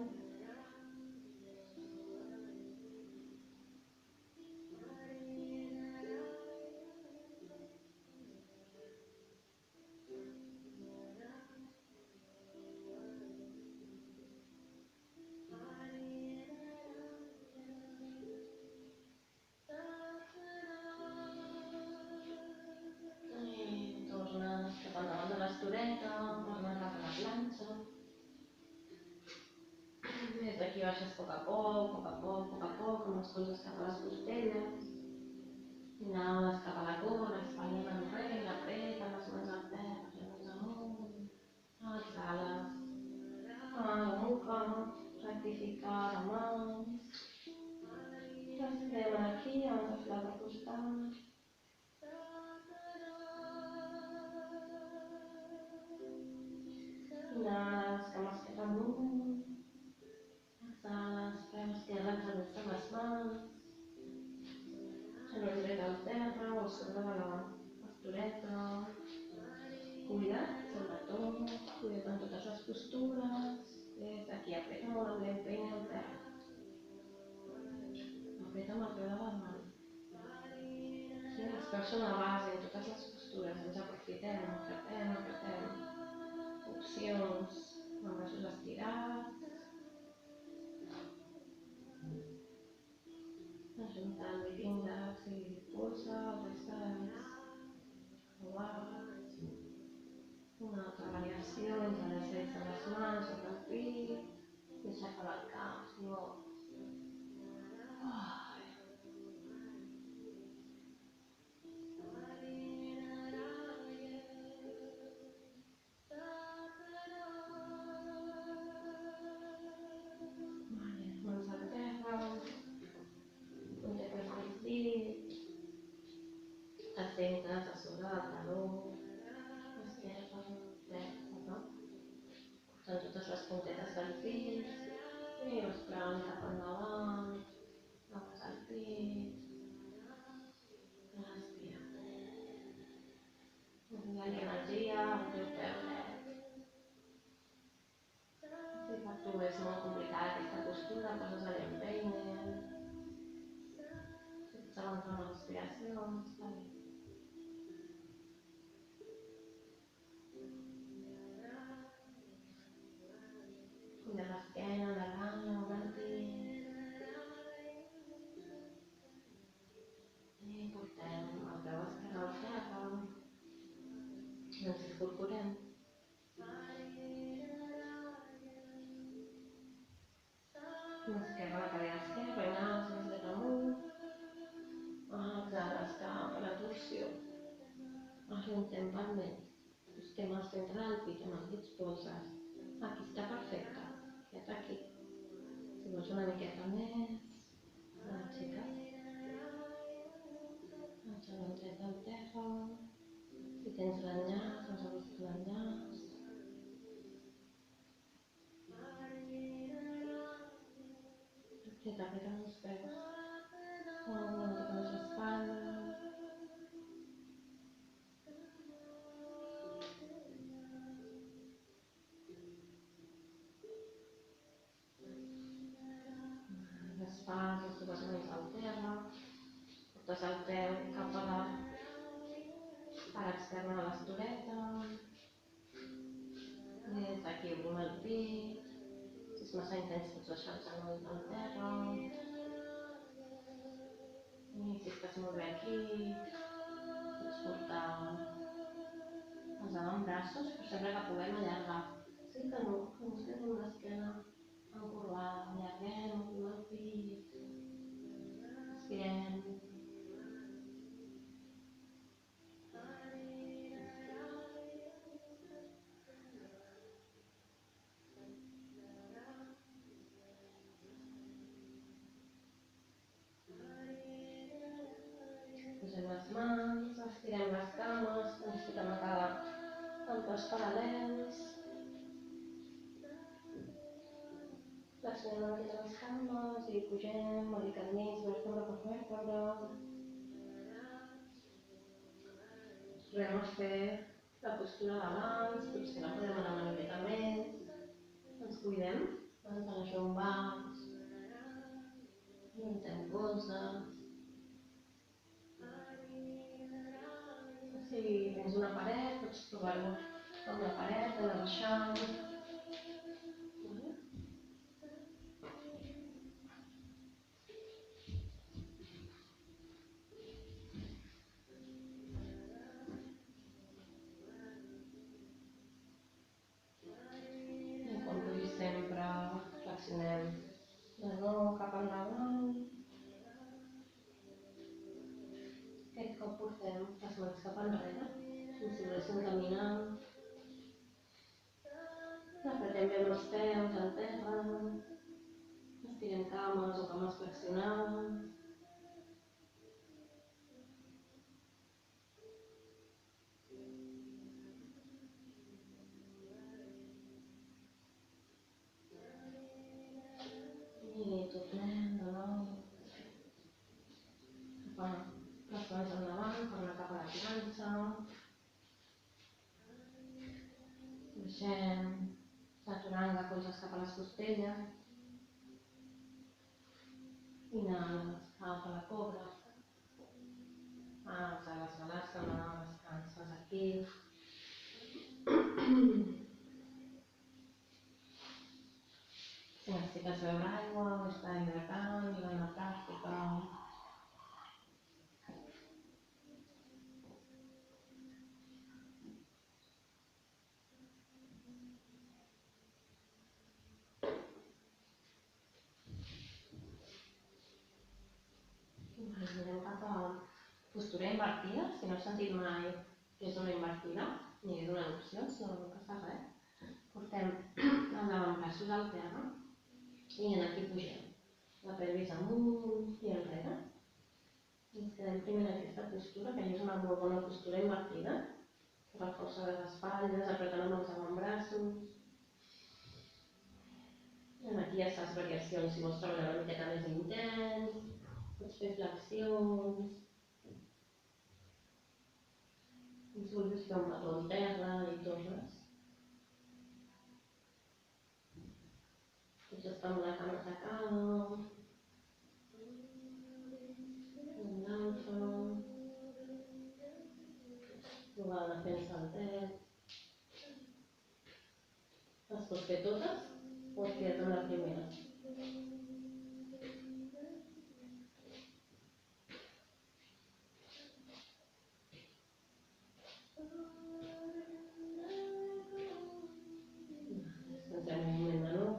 Tornes cap endavant de l'estoreta, tornes cap a la planxa. Des d'aquí baixes a poc, amb els colzes cap a les costelles. Inhales cap a la cora, espatlla enrere, apreta les mans al terra, les amunt. Exhales. La nuca, rectificar de mans. Respirem aquí, abans de l'altre costat. Inhales, cama esquerra amunt. Exhales, peu esquerre travessa les mans. Genoll dret al terra o sobre de l'estoreta. Cuida't, sobretot, cuida't en totes les postures. Des d'aquí apreta molt amb l'empeine al terra. Apreta amb el peu de la mà. Sí, els peus són la base en totes les postures, ens aprofitem, apretem. Opcions amb braços estirats. Ajuntant l'índex i polze, els externs. Creuats. Una altra variació entre les dents de les mans sobre el pit. Deixa que el cap es mou. Mans al terra. Puntetes dels dits. Et centres a sobre del taló. Esquerra, dreta, portant totes les puntetes dels dits. I els plegant cap endavant. Agafes el pit. Respira. Enviar-hi energia al teu peu dret. Si per tu és molt complicada aquesta postura, poses l'empeine. Si ets abans una respiració, està bé. Cuida l'esquena, la gana, obrant-hi. I portem el peu esquerre al terra. Ens incorporem. Esquerra la cadera esquerra, inhales més dret amunt. Exhales cap a la torsió. Ajuntem palmell. Busquem el centre del pit amb els dits polzes. Aquí està perfecte. Queda't aquí. Si vols una miqueta més, aixeca't. Aixeca'm dret al terra. Si tens l'enllaç, vas a buscar l'enllaç. Apreta els peus. Una mica més l'espatlla. Fas les dues mans al terra, portes el peu cap a la part externa de l'estoreta. Des d'aquí obrim el pit. Si és massa intens pots deixar el genoll al terra. I si estàs molt bé aquí, pots portar els avantbraços, però sempre que puguem allargar. Sí que no, que ens quedem amb l'esquena encorbada. Allarguem, obrim el pit. Respirem. Posem les mans, Estirem les cames, ens fiquem a cada amb peus paral·lels. Flexionem una mica les cames i pugem delicadament, vèrtebra per vèrtebra. Tornem a fer la postura d'abans, potser la podem anar una miqueta més. Ens cuidem, ens les lumbars, muntem colzes. Si tens una paret, pots provar-ho amb la paret, anar baixant. I quan puguis sempre flexionem de nou cap endavant. Aquest cop portem les mans cap enrere, com si anéssim caminant. Apretem bé amb els peus al terra. Estirem cames o cames flexionades. I tornem de nou. Les mans endavant, tornar cap a la planxa. Baixem, saturant la colzes cap a les costelles. Inhales cap a la cobra. Exhales, relaxa-la, descanses aquí. Si necessites beure aigua o estar hidratant durant la pràctica. Anirem cap a postura invertida. Si no has sentit mai què és una invertida, ni és una opció, no passa res. Portem els avantbraços al terra i aquí pugem. La pelvis amunt i enrere. Ens quedem primer en aquesta postura, que és una molt bona postura invertida. Reforça les espatlles, apretant amb els avantbraços. Aquí ja saps variacions, si vols treballar una miqueta més intens, pots fer flexions. Si vulguis fer un petó en terra i tornes. Pots estar amb la cama tacada. Amb l'altra. Provar la defensa al dret. Les pots fer totes o et quedes amb la primera? Descansem un moment de nou.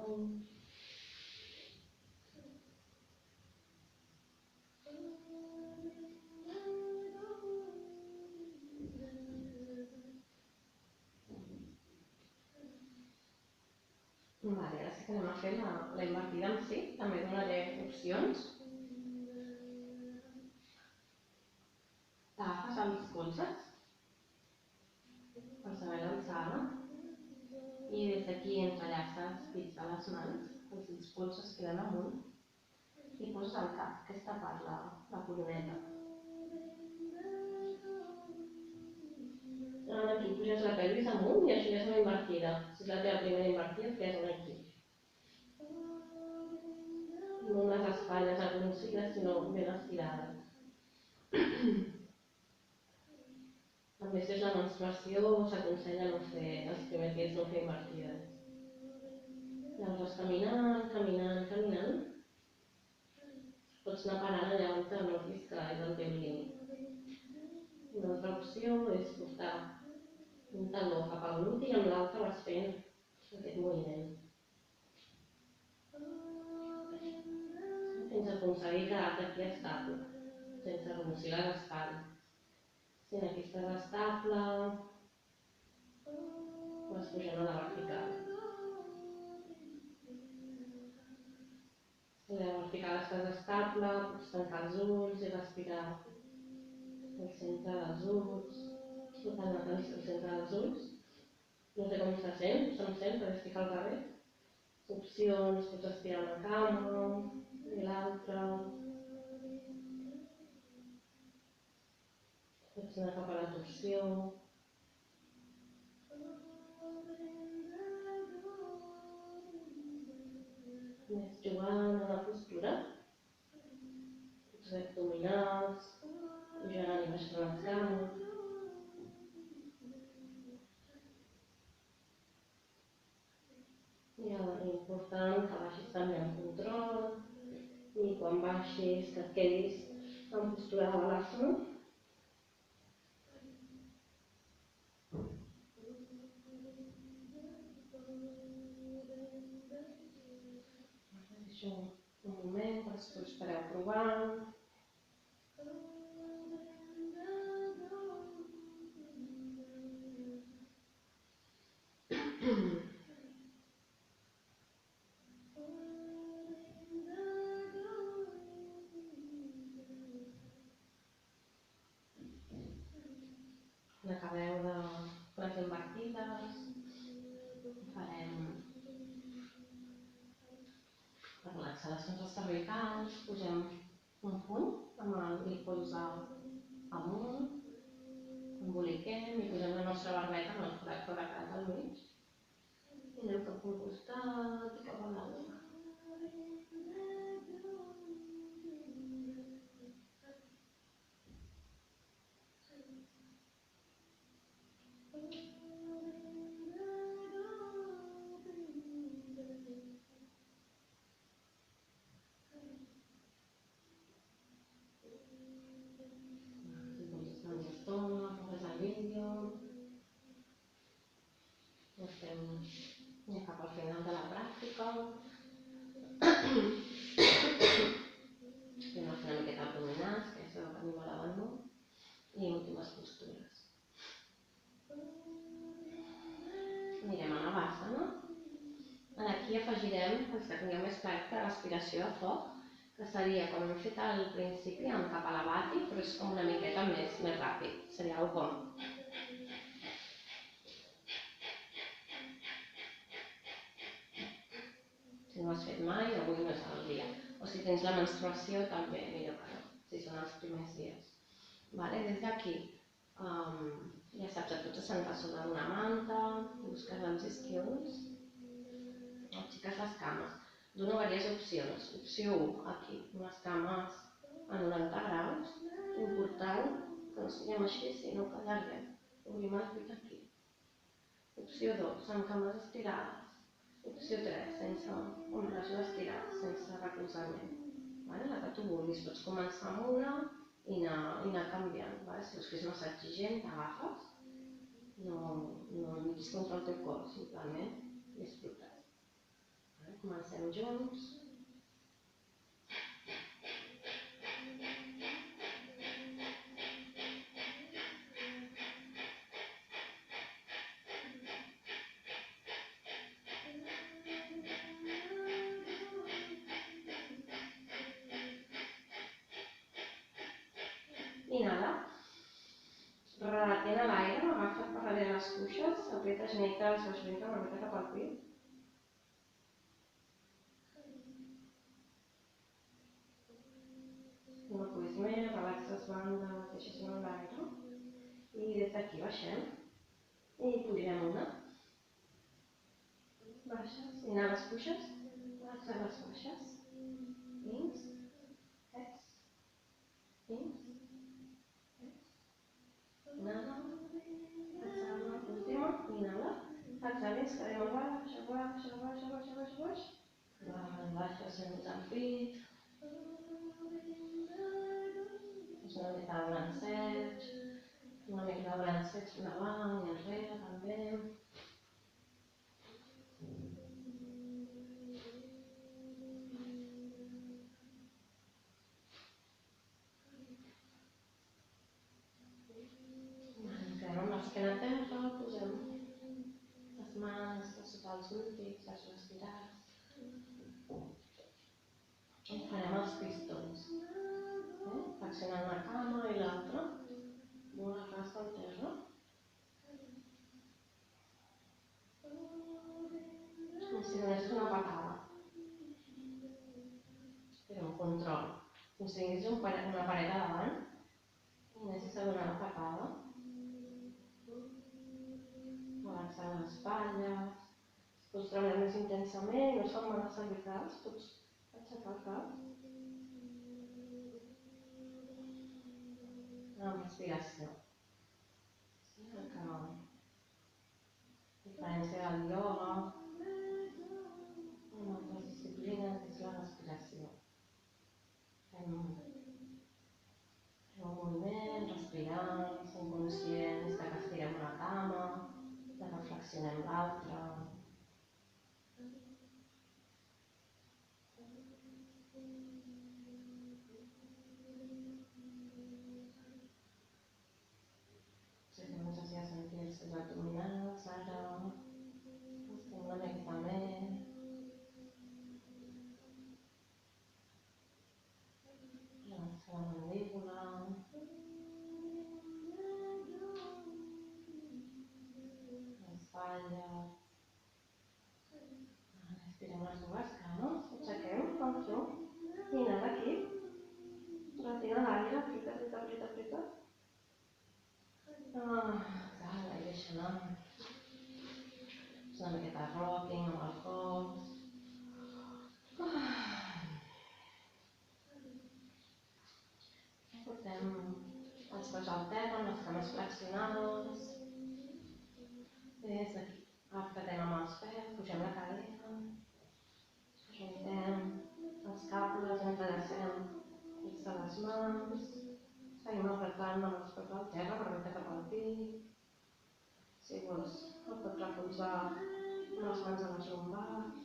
Vale, ara sí que anem a fer la invertida en si. També donaré opcions. T'agafes els colzes per saber l'alçada i des d'aquí entrellaces pits de les mans, els colzes queden amunt i poses el cap, aquesta part, la coloneta. Ara aquí puges la pelvis amunt i això ja és una invertida. Si és la teva primera invertida, et quedes aquí. No les espatlles arronsides, sinó ben estirades. També si és la menstruació, s'aconsella no fer, els primers dies no fer invertides. Llavors vas caminant, caminant, caminant. Pots anar parant allà on te notis que és el teu límit. Una altra opció és portar un taló cap al glúti i amb l'altre vas fent aquest moviment. Fins a aconseguir quedar-te aquí estable, sense arrossir les espatlles. Si aquí estàs estable, vas pujant a la vertical. Si a la vertical estàs estable, pots tancar els ulls i respirar el centre dels ulls, notant l'atenció al centre dels ulls. No sé com se sent, perquè estic al carrer. Opcions, pots estirar una cama i l'altra. Pots anar cap a la torsió. Més jugant a la postura. Pots fer abdominals, pujant i baixant les cames. I important que baixis també amb control i quan baixis que et quedis en postura de balasana. Deixo un moment per si us estareu provant. Quan acabeu de les invertides, farem per relaxar les zones cervicals, posem un puny amb el polze amunt, emboliquem i posem la nostra barbeta amb el forat col·locat al mig. I anem cap a un costat i cap a l'altre. Estem cap al final de la pràctica. Estem fent una miqueta abdominals, que és el que anem a l'abandó, i últimes postures. Anirem a Navasana. Aquí afegirem, els que tinguem més clar, que respiració a foc, que seria com hem fet al principi, amb cap a la bati, però és com una miqueta més ràpid. Seria algo com... Si no has fet mai, avui no és el dia. O si tens la menstruació, també millor que no, si són els primers dies. Des d'aquí, ja saps, et pots assentar sobre una manta, busques els isquiols, aixeques les cames. Dono diverses opcions. Opció 1, aquí, unes cames a 90 graus, important que no estiguem així, sinó que allarguem. Obrim el pit aquí. Opció 2, amb cames estirades. Opció 3, amb braços estirats, sense recolzament. La que tu vulguis, pots començar amb una i anar canviant. Si veus que és massa exigent, t'agafes. No lluitis contra el teu cor, simplement disfrutes. Comencem junts. Inhala. Retén l'aire, agafa't per darrere les cuixes, apreta genitals, baix ventre, una mica cap al pit. No puguis més, relaxes bandes, deixes anar l'aire. I des d'aquí baixem. I pugem una. Baixes, inhales, puixes, exhales, baixes. Ins, ex, ins, ex. Inhala, exhala, última, inhala. Exhales, quedem a baix, a baix, a baix, a baix, a baix, a baix. Baixes fins al pit. És una mica de blanceig. Una mica de blanceig endavant i enrere també. Quedem amb l'esquena a terra, posem les mans sota els glútits, les estirats. I farem els pistons. Flexionant la cama i l'altra. control. Com si tingués una paret a davant i anessis a donar la patada. Relaxant les espatlles. Pots treballar més intensament, no són males cervicals, pots aixecar el cap. Amb respiració. Sí, la diferència del ioga amb altres disciplines és la respiració. Fem un moviment, respirant, som conscients de que estirem una cama, de que flexionem l'altra. Si comences ja a sentir els teus abdominals, ara estem una mica més. Relaxa la mandíbula. L'espatlla. Estirem les dues cames, aixequem, com som. I anem aquí. Retira l'aire, apreta, apreta, apreta, apreta. Exhala i deixa anar. És una miqueta de rocking amb el cos. Portem els peus al terra amb les cames flexionades. Des d'aquí apretem amb els peus, pugem la cadera. Ajuntem les càpules, entrellacem dins de les mans. Seguim apretant amb els peus al terra, barbeta cap al pit. Si vols, el pots recolzar amb les mans a les lumbars.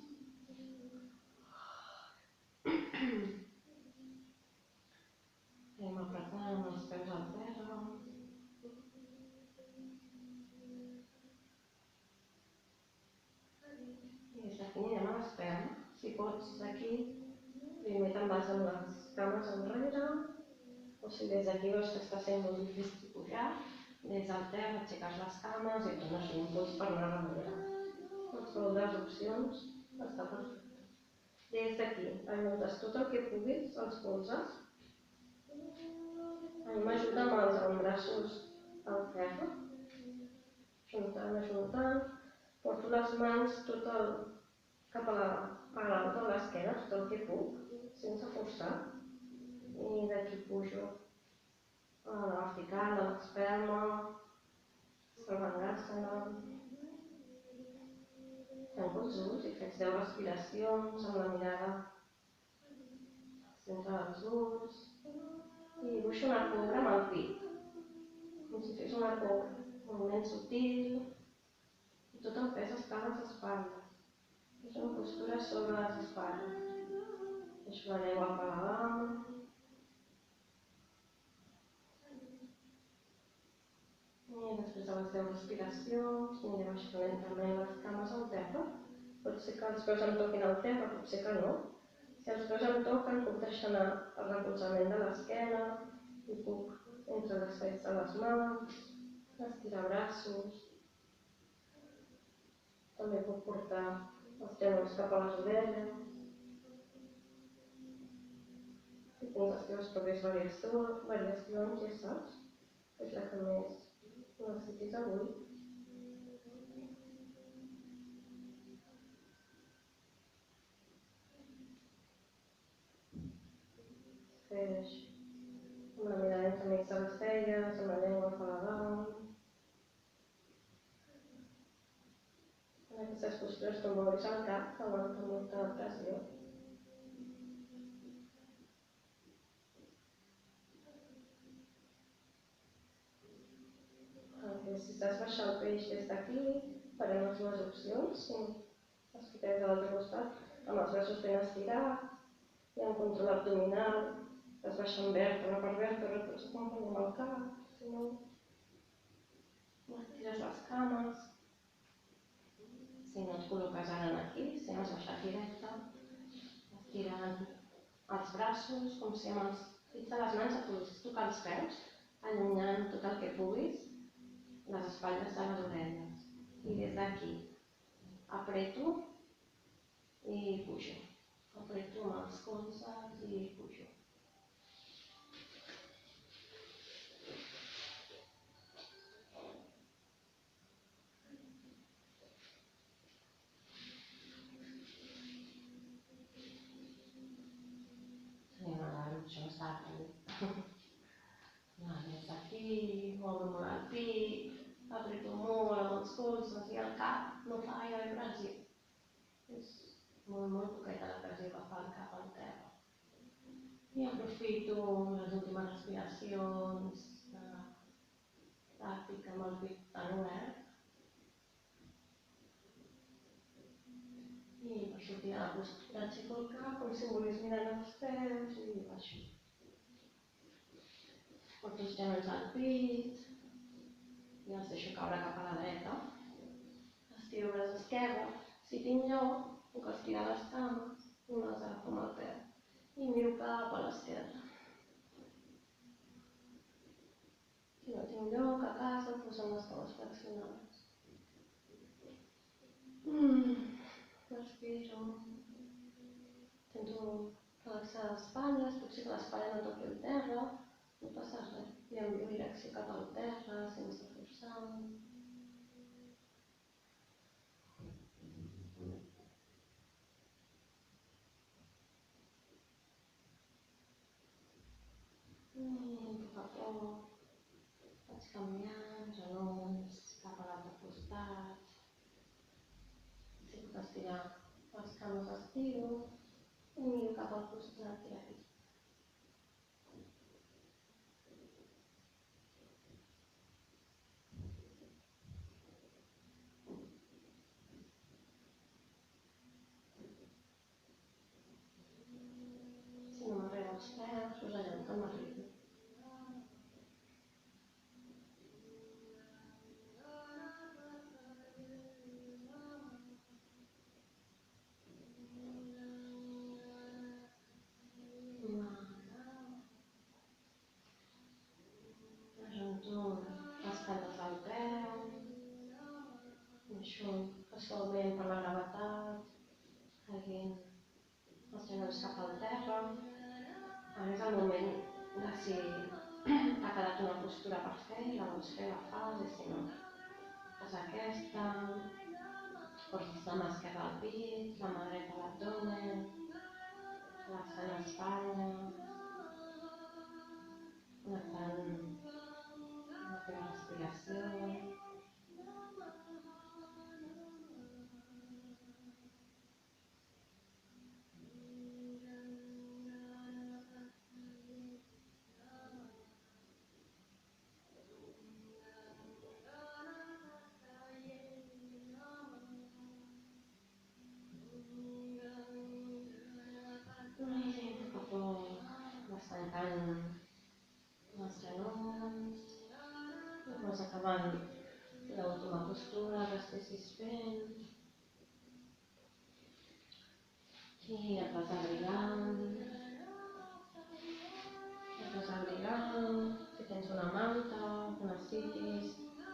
Anem apretant els peus al terra. I des d'aquí anirem a l'esperma. Si pots, d'aquí, primer te'n vas amb les cames enrere, o si des d'aquí veus que està sent molt difícil pujar, des del terra aixeques les cames i dones l'impuls per anar darrere. Qualsevol de les opcions està perfecte. Des d'aquí, ajuntes tot el que puguis, els colzes. A mi m'ajuda amb els avantbraços al terra. Ajuntant, ajuntant. Porto les mans cap a l'alta de l'esquena, tot el que puc, sense forçar. I d'aquí pujo a la vertical, a l'espelma, Sarvangasana. Tanco els ulls i faig 10 respiracions amb la mirada al centre dels ulls. I dibuixo una cobra amb el pit, com si fes una cobra, un moviment sutil, i tot el pes està a les espatlles. És una postura sobre les espatlles. Deixo la llengua per davant. I després de les 10 respiracions, aniré baixant lentament les cames al terra. Pot ser que els peus em toquin al terra, pot ser que no. Si els peus em toquen, puc deixar anar el recolzament de l'esquena i puc entre les fets de les mans, estirar braços. També puc portar els genolls cap a les orelles. Si tens les teves pròpies variacions, ja saps, és la que més necessitis avui. Feix amb la mirada entremig de les celles, amb la llengua cap a dalt. En aquestes postures tu moguis el cap, que aguanta molta pressió. Si estàs baixant el peix des d'aquí, farem les dues opcions. Els fiquem de l'altre costat, amb els braços ben estirats, i amb control abdominal, es baixen vèrtebra per vèrtebra, tots acompanyem el cap, si no, estires les cames. Si no et col·loques ara aquí, si has baixat directe, estirant els braços, com si amb els dits de les mans et poguessis tocar els peus, allunyant tot el que puguis, les espatlles de les orelles. I des d'aquí apreto i pujo. Aprieto amb els colzes i pujo. Tenim la lucha, saben? Des d'aquí, moure molt el pit, aprieto molt amb els colzes i el cap, no fa gaire pressió. És molt poqueta la pressió que fa el cap al terra. I aprofito les últimes respiracions de pràctica amb el pit tan obert. I per sortir a la postura aixeco el cap, com si em volgués mirar els peus i baixo. Porto els genolls al pit i els deixo caure cap a la dreta. Estiro braç esquerre. Si tinc lloc, puc estirar les cames i me les agafo amb el peu. I miro cap a l'esquerra. Si no tinc lloc, a casa, posem les cames flexionades. Respiro. Intento relaxar l'espatlla, potser que l'espatlla no toqui el terra. No passa res. I envio direcció cap al terra, sense forçar. I a poc vaig canviant, genolls cap a l'altre costat. Si puc estirar les cames, estiro i miro cap al costat i aquí. Si no m'arribo als peus, us allò que m'arribi. Ajunto les plantes del peu, deixo que suaument per la gravetat, seguint els genolls cap al terra. Ara és el moment de si t'ha quedat una postura per fer i la vols fer, la fas, i si no, fas aquesta, portes la mà esquerra al pit, la mà dreta a l'abdomen, relaxant l'espatlla, connectant amb la teva respiració. I a poc vas tancant els genolls i vas acabant l'última postura que estiguis fent. I et vas abrigant. Si tens una manta, que necessitis,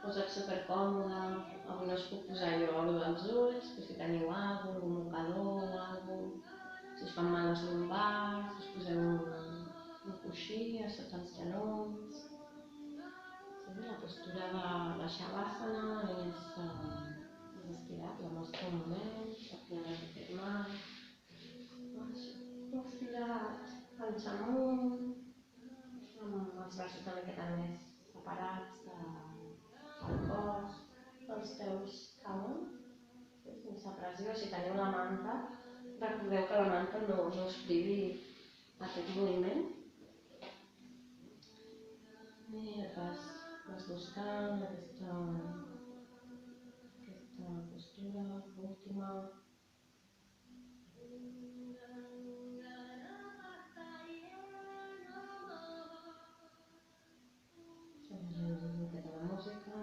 posa't supercòmode. Avui no us puc posar jo l'ull dels ulls, però si teniu algun mocador o alguna. Si us fan mal les lumbars, us poseu un coixí a sota els genolls. La postura de Shavasana és estirat, la mostra un moment, perquè no hagi fet mal. Estirat, panxa amunt, amb els braços una miqueta més separats del cos, els peus cauen, sense pressió. Si teniu la manta, recordeu que la manta no us privi aquest moviment. I vas buscant aquesta postura, l'última. Una miqueta de música.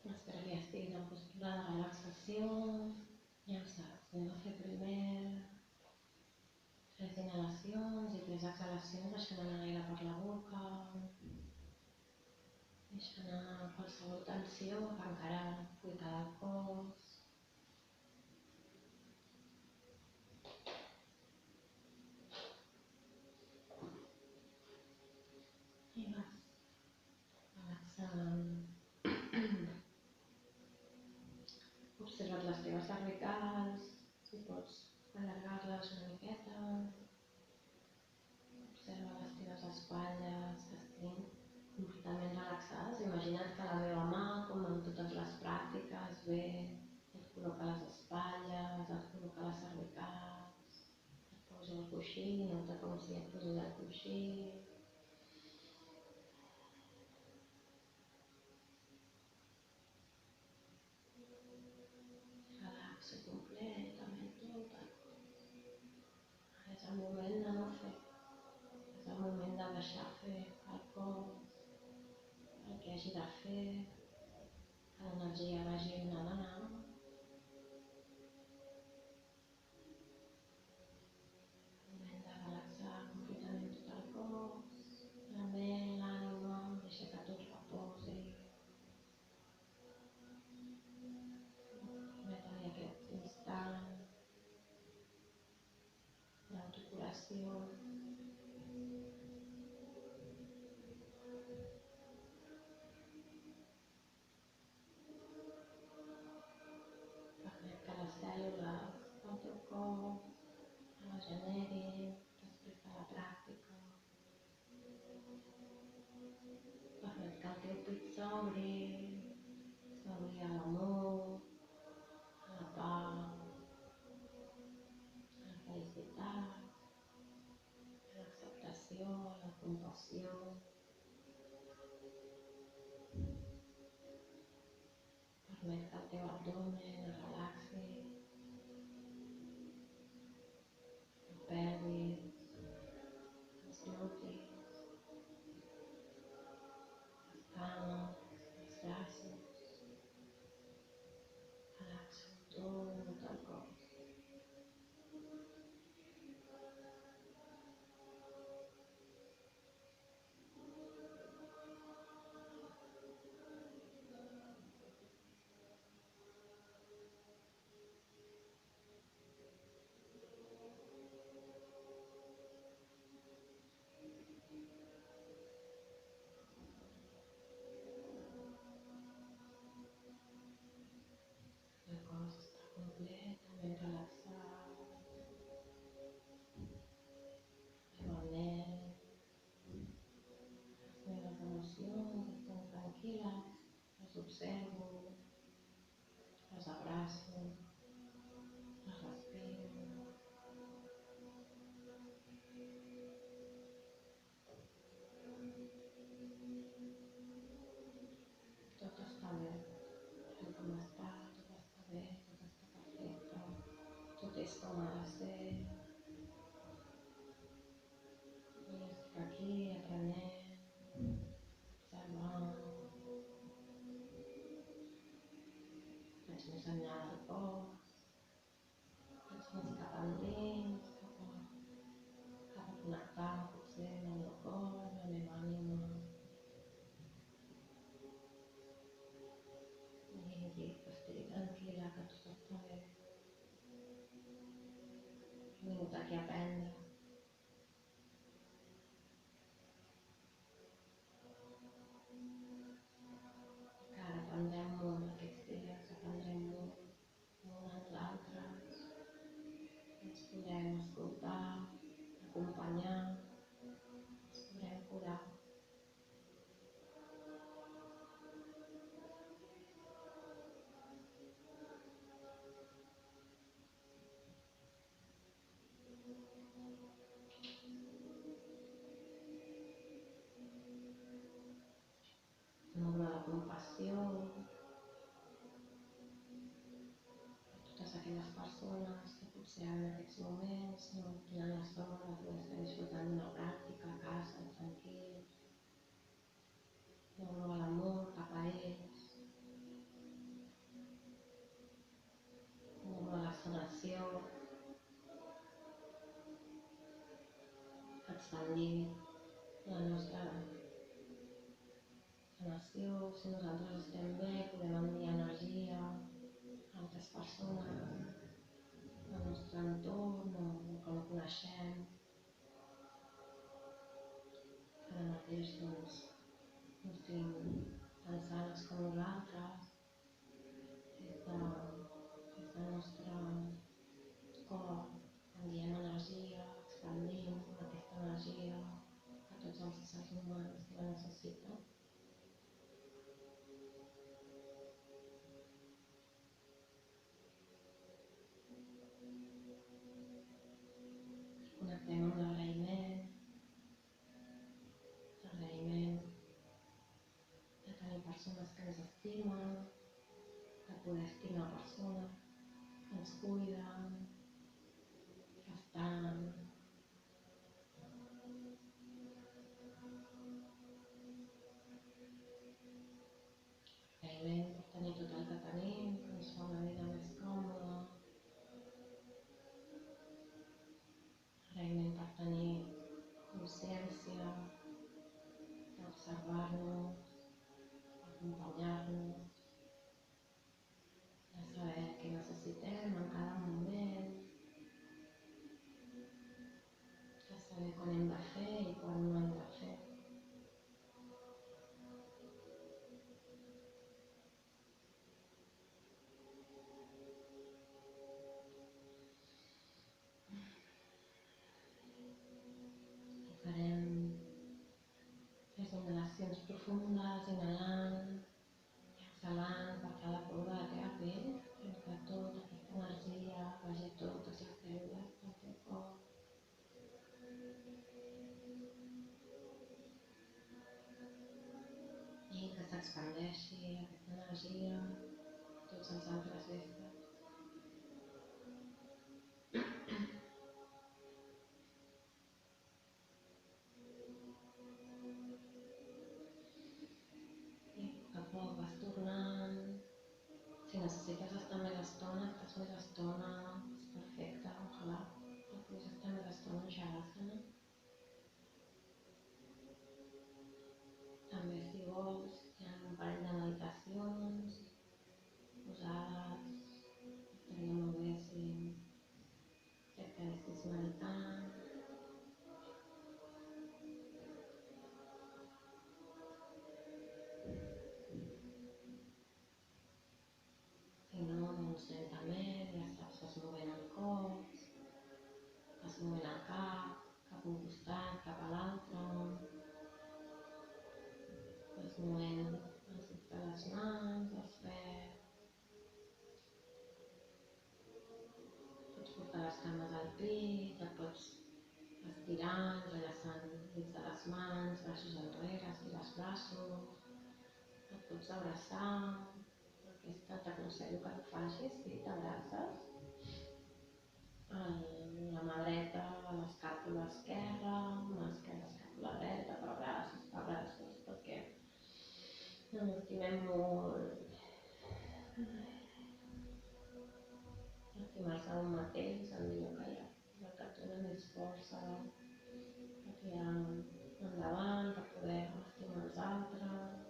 Espero que ja estiguis en postura de relaxació. Ja ho saps, anem a fer primer 3 inhalacions i 3 exhalacions, deixant anar l'aire per la boca, deixant anar qualsevol tensió que encara pugui quedar al cos. I vas relaxant. Observa't les teves cervicals, si pots allargar-les una miqueta. Observa les teves espatlles, que estiguin completament relaxades. Imagina't que la meva mà, com en totes les pràctiques, ve, et col·loca les espatlles, et col·loca les cervicals, et posa el coixí, nota com si et posés el coixí. Relaxa completament tot el cos. Ara és el moment de no fer. És el moment de deixar fer el cos, el que hagi de fer, que l'energia vagi on ha d'anar. Moment de relaxar completament tot el cos, la ment, l'ànima, deixa que tot reposi. Permet-li aquest instant d'autocuració. Permet que les cèl·lules del teu cos regenerin després de la pràctica. Permet que el teu pit s'obri a l'amor, a la pau, a la felicitat, a l'acceptació, a la compassió. Permet que el teu abdomen es relaxi, el pelvis, els glutis, les cames, els braços. Relaxa tot el cos. El cos està completament relaxat. La meva ment, les meves emocions estan tranquil·les, les observo, les abraço, les respiro. Tot està bé, tal com està, tot està bé, tot està perfecte, tot és com ha de ser. I estic aquí aprenent, observant. Vaig més enllà del cos, vaig més cap endins, cap a connectar potser amb el meu cor, amb la meva ànima. I que estigui tranquil·la, que tot està bé. He vingut aquí a aprendre. Que ara aprendrem molt aquests dies, aprendrem molt uns als altres. Ens podrem escoltar, acompanyar, ens podrem curar. En obra de compassió per totes aquelles persones que potser en aquests moments no tenen la sort de poder estar disfrutant d'una pràctica a casa, tranquils. En obra de l'amor cap a ells. En obra de la sanació l'oxigenació, si nosaltres estem bé, podem enviar energia a altres persones del nostre entorn o que no coneixem. Ara mateix doncs, no estiguin tan sanes com nosaltres, des del nostre cor enviem energia, expandim aquesta energia a tots els éssers humans que la necessiten. Connectem amb l'agraïment de tenir persones que ens estimen, de poder estimar persones que ens cuiden, que estan. Agraïment per tenir tot el que tenim, que ens fa una vida més còmoda. Agraïment per tenir consciència, d'observar-nos, d'acompanyar-nos, de saber què necessitem en cada moment, de saber quan hem de fer i quan no hem de fer. I farem 3 inhalacions profundes, inhalant i exhalant per cada poro de la teva pell, perquè tota aquesta energia vagi a totes les cèl·lules del teu cos. I que s'expandeixi aquesta energia a tots els altres éssers. I a poc a poc vas tornant. Si necessites estar més estona, estàs més estona, és perfecte, ojalà que puguis estar més estona en Shavasana. També si vols, hi ha un parell de meditacions posades, estaria molt bé si et quedessis meditant. Si no, doncs lentament, ja saps, vas movent el cos, vas movent el cap, cap a un costat, cap a l'altre, vas movent els dits de les mans, els peus. Pots portar les cames al pit, et pots estirar, entrellaçant dits de les mans, braços enrere, estirar els braços, et pots abraçar. Aquesta t'aconsello que ho facis, si t'abraces. La mà dreta a l'escàpula esquerra, mà esquerra a l'escàpula dreta, per braços, perquè ens estimem molt. Estimar-se un mateix és el millor que hi ha. És el que et dona més força per tirar endavant, per poder estimar els altres.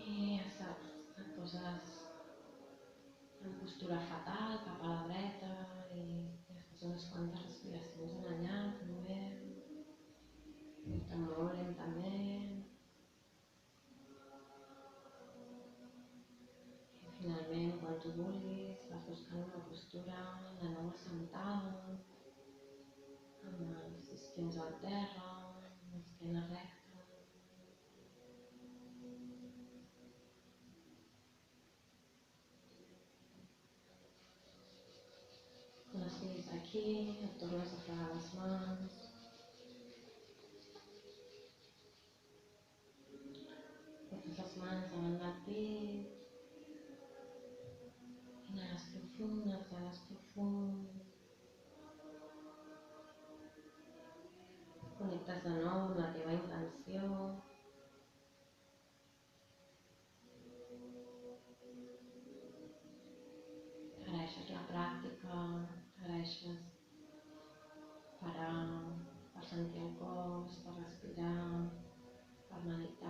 I ja saps, et poses en postura fetal cap a la dreta i fas unes quantes respiracions en allà també, molt lentament. I finalment, quan tu vulguis, vas buscant una postura de nou assentada, amb els isquions al terra, amb l'esquena recta. Quan estiguis aquí, et tornes a fregar les mans. Portes les mans davant del pit. Inhales profund, exhales profund. Connectes de nou amb la teva intenció. Agraeixes la pràctica, agraeixes parar per sentir el cos, per respirar. per meditar.